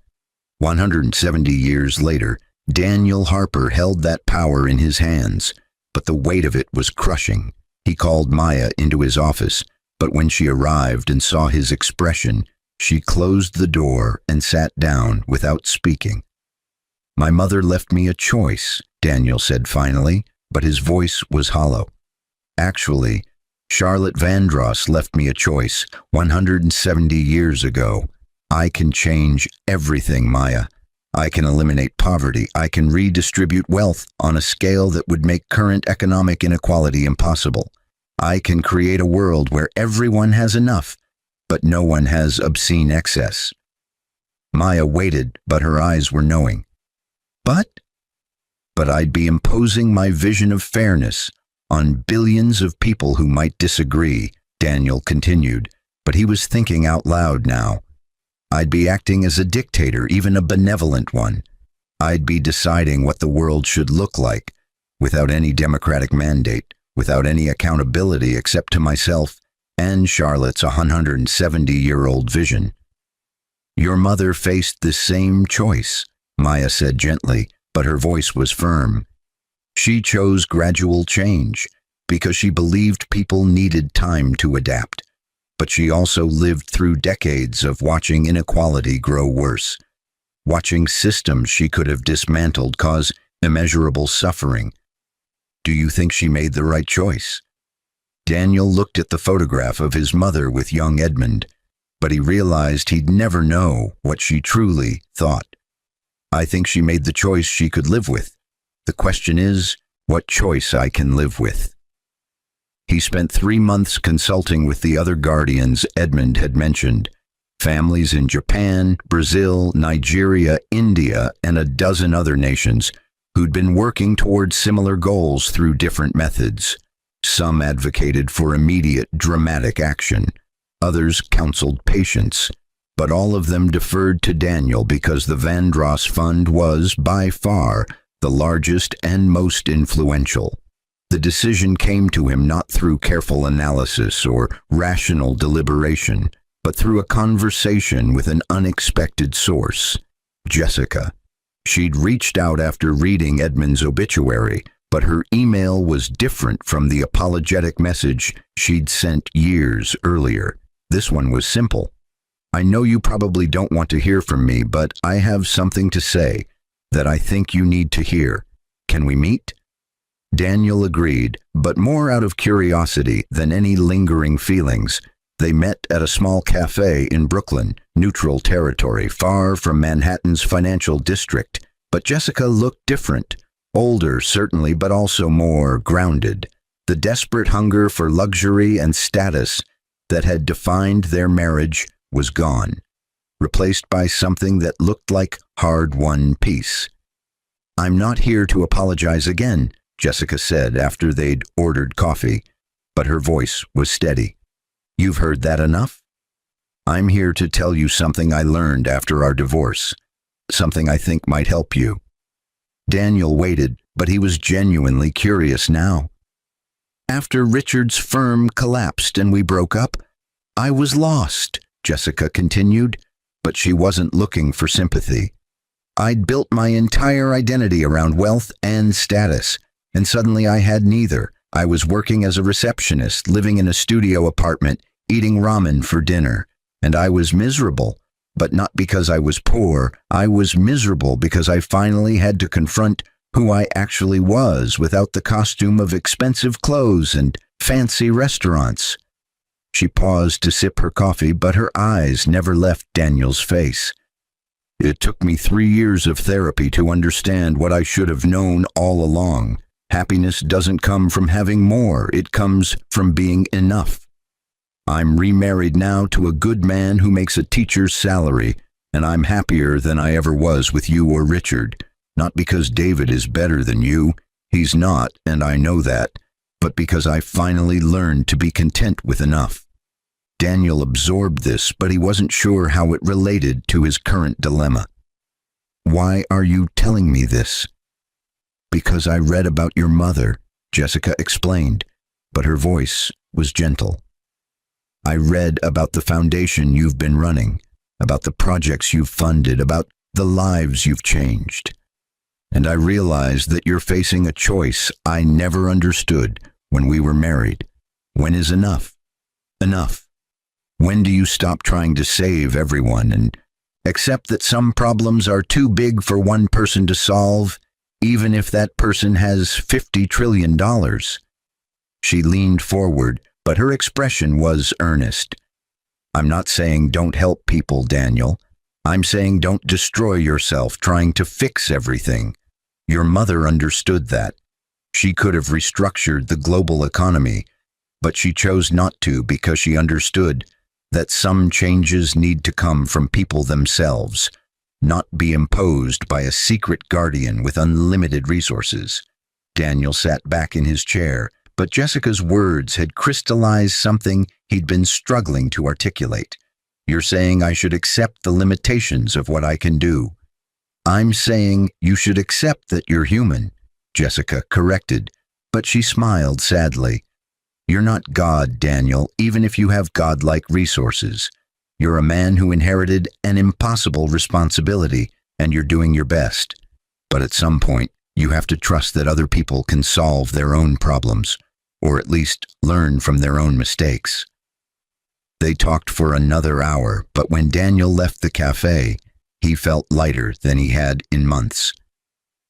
170 years later, Daniel Harper held that power in his hands, but the weight of it was crushing. He called Maya into his office, but when she arrived and saw his expression, she closed the door and sat down without speaking. "My mother left me a choice," Daniel said finally, but his voice was hollow. "Actually, Charlotte Vandross left me a choice 170 years ago. I can change everything, Maya. I can eliminate poverty. I can redistribute wealth on a scale that would make current economic inequality impossible. I can create a world where everyone has enough, but no one has obscene excess." Maya waited, but her eyes were knowing. But I'd be imposing my vision of fairness on billions of people who might disagree," Daniel continued, but he was thinking out loud now. "I'd be acting as a dictator, even a benevolent one. I'd be deciding what the world should look like, without any democratic mandate, without any accountability except to myself and Charlotte's 170-year-old vision." "Your mother faced the same choice," Maya said gently, but her voice was firm. "She chose gradual change because she believed people needed time to adapt. But she also lived through decades of watching inequality grow worse, watching systems she could have dismantled cause immeasurable suffering. Do you think she made the right choice?" Daniel looked at the photograph of his mother with young Edmund, but he realized he'd never know what she truly thought. "I think she made the choice she could live with. The question is, what choice I can live with." He spent 3 months consulting with the other guardians Edmund had mentioned, families in Japan, Brazil, Nigeria, India, and a dozen other nations who'd been working towards similar goals through different methods. Some advocated for immediate, dramatic action. Others counseled patience. But all of them deferred to Daniel because the Vandross Fund was, by far, the largest and most influential. The decision came to him not through careful analysis or rational deliberation, but through a conversation with an unexpected source: Jessica. She'd reached out after reading Edmund's obituary, but her email was different from the apologetic message she'd sent years earlier. This one was simple. I know you probably don't want to hear from me, but I have something to say that I think you need to hear. Can we meet? Daniel agreed, but more out of curiosity than any lingering feelings. They met at a small cafe in Brooklyn, neutral territory, far from Manhattan's financial district. But Jessica looked different. Older, certainly, but also more grounded. The desperate hunger for luxury and status that had defined their marriage was gone, replaced by something that looked like hard-won peace. I'm not here to apologize again, Jessica said after they'd ordered coffee, but her voice was steady. You've heard that enough? I'm here to tell you something I learned after our divorce, something I think might help you. Daniel waited, but he was genuinely curious now. After Richard's firm collapsed and we broke up, I was lost, Jessica continued, but she wasn't looking for sympathy. I'd built my entire identity around wealth and status, and suddenly I had neither. I was working as a receptionist, living in a studio apartment, eating ramen for dinner, and I was miserable. But not because I was poor. I was miserable because I finally had to confront who I actually was without the costume of expensive clothes and fancy restaurants. She paused to sip her coffee, but her eyes never left Daniel's face. It took me 3 years of therapy to understand what I should have known all along. Happiness doesn't come from having more, it comes from being enough. I'm remarried now to a good man who makes a teacher's salary, and I'm happier than I ever was with you or Richard. Not because David is better than you, he's not, and I know that, but because I finally learned to be content with enough. Daniel absorbed this, but he wasn't sure how it related to his current dilemma. Why are you telling me this? Because I read about your mother, Jessica explained, but her voice was gentle. I read about the foundation you've been running, about the projects you've funded, about the lives you've changed. And I realized that you're facing a choice I never understood when we were married. When is enough? Enough. When do you stop trying to save everyone and accept that some problems are too big for one person to solve, even if that person has $50 trillion? She leaned forward, but her expression was earnest. I'm not saying don't help people, Daniel. I'm saying don't destroy yourself trying to fix everything. Your mother understood that. She could have restructured the global economy, but she chose not to because she understood that some changes need to come from people themselves, not be imposed by a secret guardian with unlimited resources. Daniel sat back in his chair, but Jessica's words had crystallized something he'd been struggling to articulate. You're saying I should accept the limitations of what I can do. I'm saying you should accept that you're human, Jessica corrected, but she smiled sadly. You're not God, Daniel, even if you have godlike resources. You're a man who inherited an impossible responsibility, and you're doing your best. But at some point, you have to trust that other people can solve their own problems, or at least learn from their own mistakes. They talked for another hour, but when Daniel left the cafe, he felt lighter than he had in months.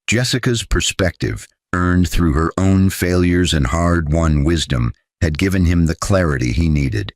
Jessica's perspective, earned through her own failures and hard-won wisdom, had given him the clarity he needed.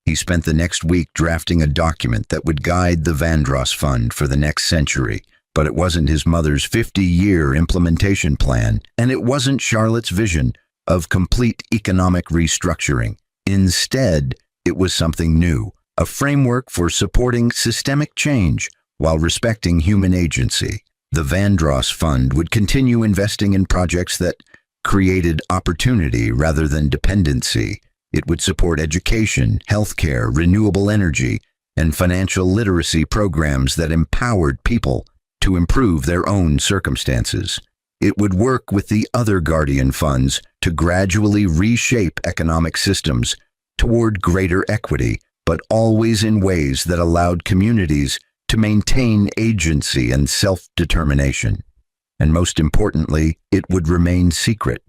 He spent the next week drafting a document that would guide the Vandross Fund for the next century, but it wasn't his mother's 50-year implementation plan, and it wasn't Charlotte's vision of complete economic restructuring. Instead, it was something new, a framework for supporting systemic change while respecting human agency. The Vandross Fund would continue investing in projects that created opportunity rather than dependency. It would support education, healthcare, renewable energy, and financial literacy programs that empowered people to improve their own circumstances. It would work with the other Guardian funds to gradually reshape economic systems toward greater equity, but always in ways that allowed communities to maintain agency and self-determination. And most importantly, it would remain secret,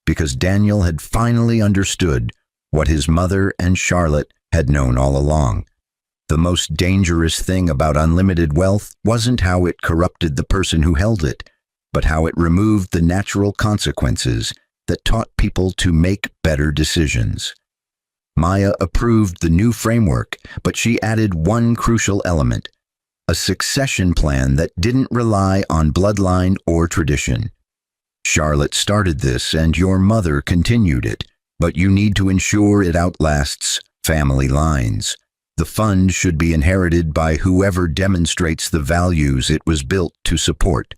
because Daniel had finally understood what his mother and Charlotte had known all along. The most dangerous thing about unlimited wealth wasn't how it corrupted the person who held it, but how it removed the natural consequences that taught people to make better decisions. Maya approved the new framework, but she added one crucial element: a succession plan that didn't rely on bloodline or tradition. Charlotte started this and your mother continued it, but you need to ensure it outlasts family lines. The fund should be inherited by whoever demonstrates the values it was built to support,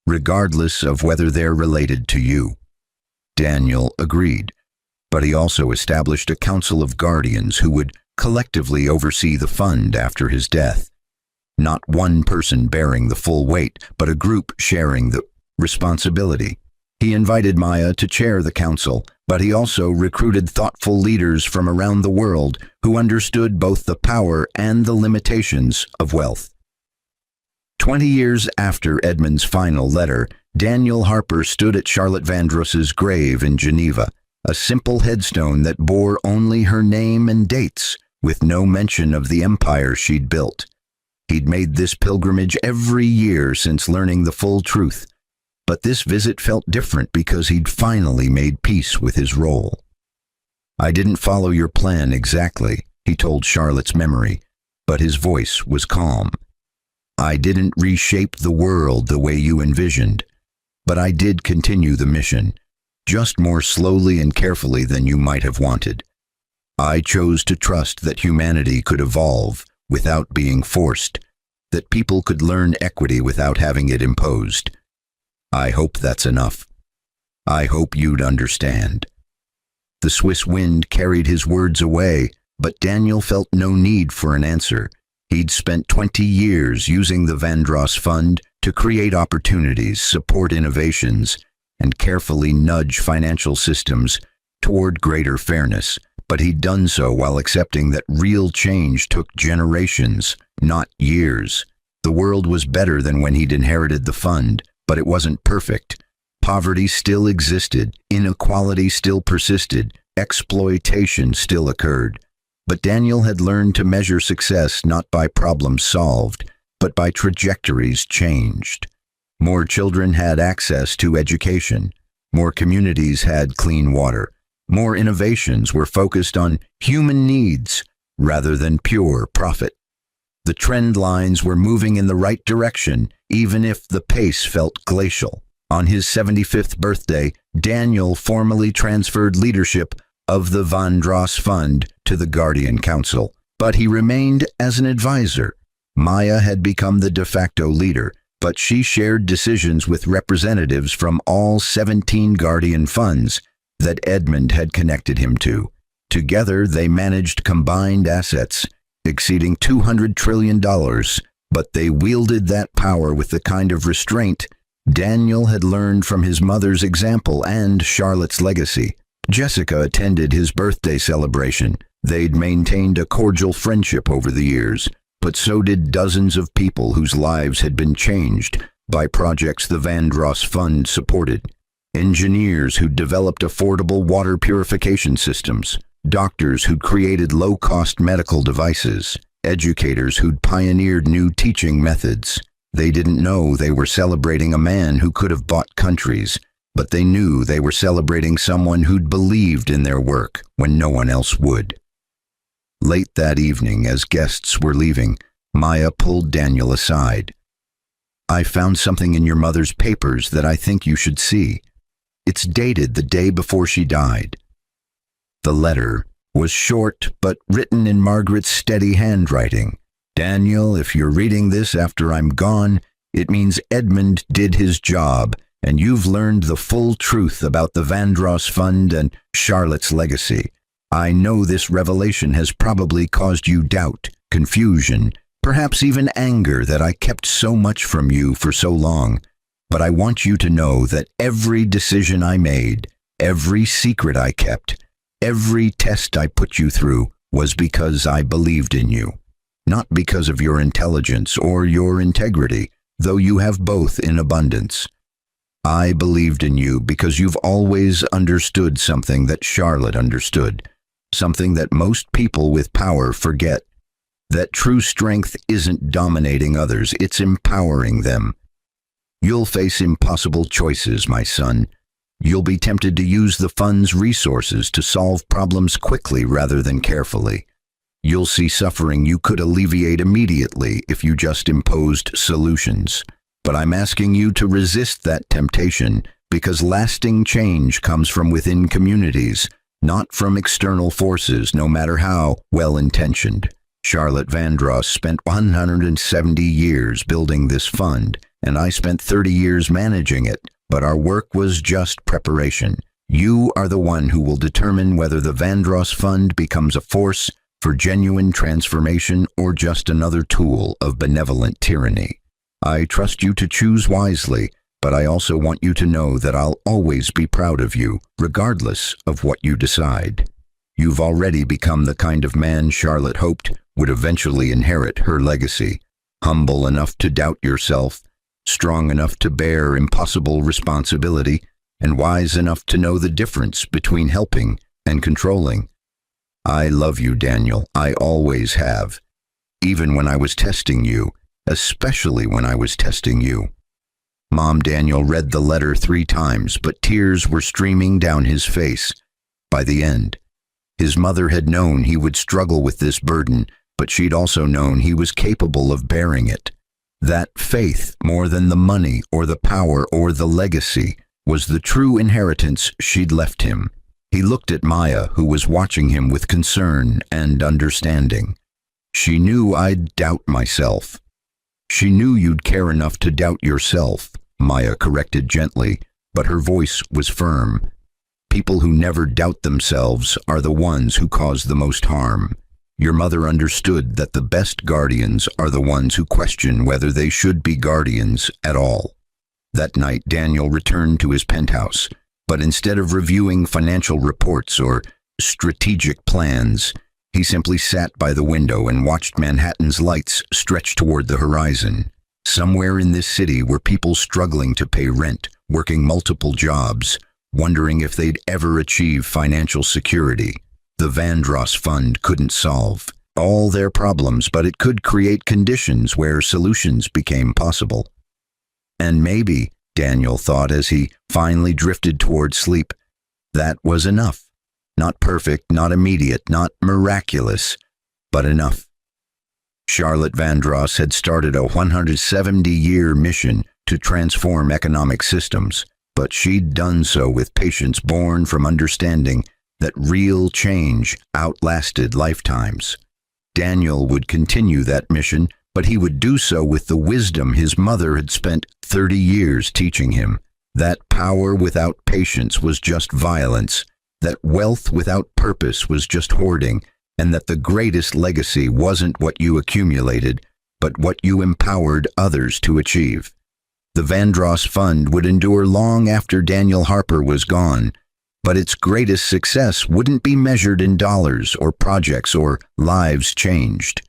regardless of whether they're related to you. Daniel agreed, but he also established a council of guardians who would collectively oversee the fund after his death. Not one person bearing the full weight, but a group sharing the responsibility. He invited Maya to chair the council, but he also recruited thoughtful leaders from around the world who understood both the power and the limitations of wealth. 20 years after Edmund's final letter, Daniel Harper stood at Charlotte Vandross's grave in Geneva, a simple headstone that bore only her name and dates, with no mention of the empire she'd built. He'd made this pilgrimage every year since learning the full truth, but this visit felt different because he'd finally made peace with his role. "I didn't follow your plan exactly," he told Charlotte's memory, but his voice was calm. "I didn't reshape the world the way you envisioned, but I did continue the mission, just more slowly and carefully than you might have wanted. I chose to trust that humanity could evolve without being forced, that people could learn equity without having it imposed. I hope that's enough. I hope you'd understand." The Swiss wind carried his words away, but Daniel felt no need for an answer. He'd spent 20 years using the Vandross Fund to create opportunities, support innovations, and carefully nudge financial systems toward greater fairness. But he'd done so while accepting that real change took generations, not years. The world was better than when he'd inherited the fund, but it wasn't perfect. Poverty still existed, inequality still persisted, exploitation still occurred. But Daniel had learned to measure success not by problems solved, but by trajectories changed. More children had access to education. More communities had clean water. More innovations were focused on human needs rather than pure profit. The trend lines were moving in the right direction, even if the pace felt glacial. On his 75th birthday, Daniel formally transferred leadership of the Vandross Fund to the Guardian Council, but he remained as an advisor. Maya had become the de facto leader, but she shared decisions with representatives from all 17 Guardian funds that Edmund had connected him to. Together, they managed combined assets exceeding $200 trillion, but they wielded that power with the kind of restraint Daniel had learned from his mother's example and Charlotte's legacy. Jessica attended his birthday celebration. They'd maintained a cordial friendship over the years, but so did dozens of people whose lives had been changed by projects the Vandross Fund supported. Engineers who'd developed affordable water purification systems, doctors who'd created low-cost medical devices, educators who'd pioneered new teaching methods. They didn't know they were celebrating a man who could have bought countries, but they knew they were celebrating someone who'd believed in their work when no one else would. Late that evening, as guests were leaving, Maya pulled Daniel aside. "I found something in your mother's papers that I think you should see. It's dated the day before she died." The letter was short but written in Margaret's steady handwriting. "Daniel, if you're reading this after I'm gone, it means Edmund did his job and you've learned the full truth about the Vandross Fund and Charlotte's legacy. I know this revelation has probably caused you doubt, confusion, perhaps even anger that I kept so much from you for so long. But I want you to know that every decision I made, every secret I kept, every test I put you through was because I believed in you. not because of your intelligence or your integrity, though you have both in abundance. I believed in you because you've always understood something that Charlotte understood, something that most people with power forget, that true strength isn't dominating others, it's empowering them. You'll face impossible choices, my son. You'll be tempted to use the fund's resources to solve problems quickly rather than carefully. You'll see suffering you could alleviate immediately if you just imposed solutions. But I'm asking you to resist that temptation because lasting change comes from within communities, not from external forces, no matter how well-intentioned. Charlotte Vandross spent 170 years building this fund, and I spent 30 years managing it, but our work was just preparation. You are the one who will determine whether the Vandross Fund becomes a force for genuine transformation or just another tool of benevolent tyranny. I trust you to choose wisely, but I also want you to know that I'll always be proud of you, regardless of what you decide. You've already become the kind of man Charlotte hoped would eventually inherit her legacy, humble enough to doubt yourself, strong enough to bear impossible responsibility, and wise enough to know the difference between helping and controlling. I love you, Daniel. I always have. Even when I was testing you, especially when I was testing you. Mom Daniel read the letter 3 times, but tears were streaming down his face. By the end, his mother had known he would struggle with this burden, but she'd also known he was capable of bearing it. That faith, more than the money or the power or the legacy, was the true inheritance she'd left him. He looked at Maya, who was watching him with concern and understanding. She knew I'd doubt myself. She knew you'd care enough to doubt yourself, Maya corrected gently, but her voice was firm. People who never doubt themselves are the ones who cause the most harm. Your mother understood that the best guardians are the ones who question whether they should be guardians at all. That night, Daniel returned to his penthouse, but instead of reviewing financial reports or strategic plans, he simply sat by the window and watched Manhattan's lights stretch toward the horizon. Somewhere in this city were people struggling to pay rent, working multiple jobs, wondering if they'd ever achieve financial security. The Vandross Fund couldn't solve all their problems, but it could create conditions where solutions became possible. And maybe, Daniel thought as he finally drifted toward sleep, that was enough. Not perfect, not immediate, not miraculous, but enough. Charlotte Vandross had started a 170-year mission to transform economic systems, but she'd done so with patience born from understanding that real change outlasted lifetimes. Daniel would continue that mission, but he would do so with the wisdom his mother had spent 30 years teaching him. That power without patience was just violence, that wealth without purpose was just hoarding, and that the greatest legacy wasn't what you accumulated, but what you empowered others to achieve. The Vandross Fund would endure long after Daniel Harper was gone, but its greatest success wouldn't be measured in dollars or projects or lives changed.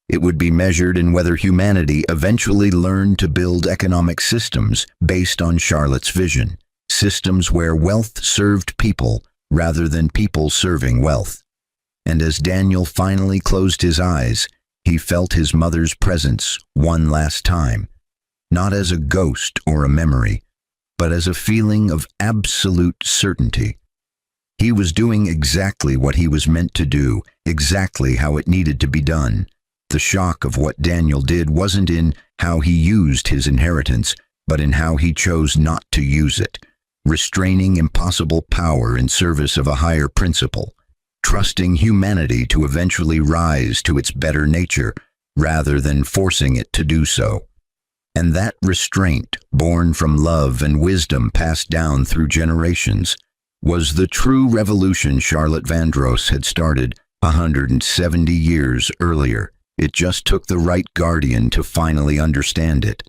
It would be measured in whether humanity eventually learned to build economic systems based on Charlotte's vision, systems where wealth served people rather than people serving wealth. And as Daniel finally closed his eyes, he felt his mother's presence one last time, not as a ghost or a memory, but as a feeling of absolute certainty. He was doing exactly what he was meant to do, exactly how it needed to be done. The shock of what Daniel did wasn't in how he used his inheritance, but in how he chose not to use it, restraining impossible power in service of a higher principle, trusting humanity to eventually rise to its better nature rather than forcing it to do so. And that restraint, born from love and wisdom passed down through generations, was the true revolution Charlotte Vandross had started 170 years earlier. It just took the right guardian to finally understand it.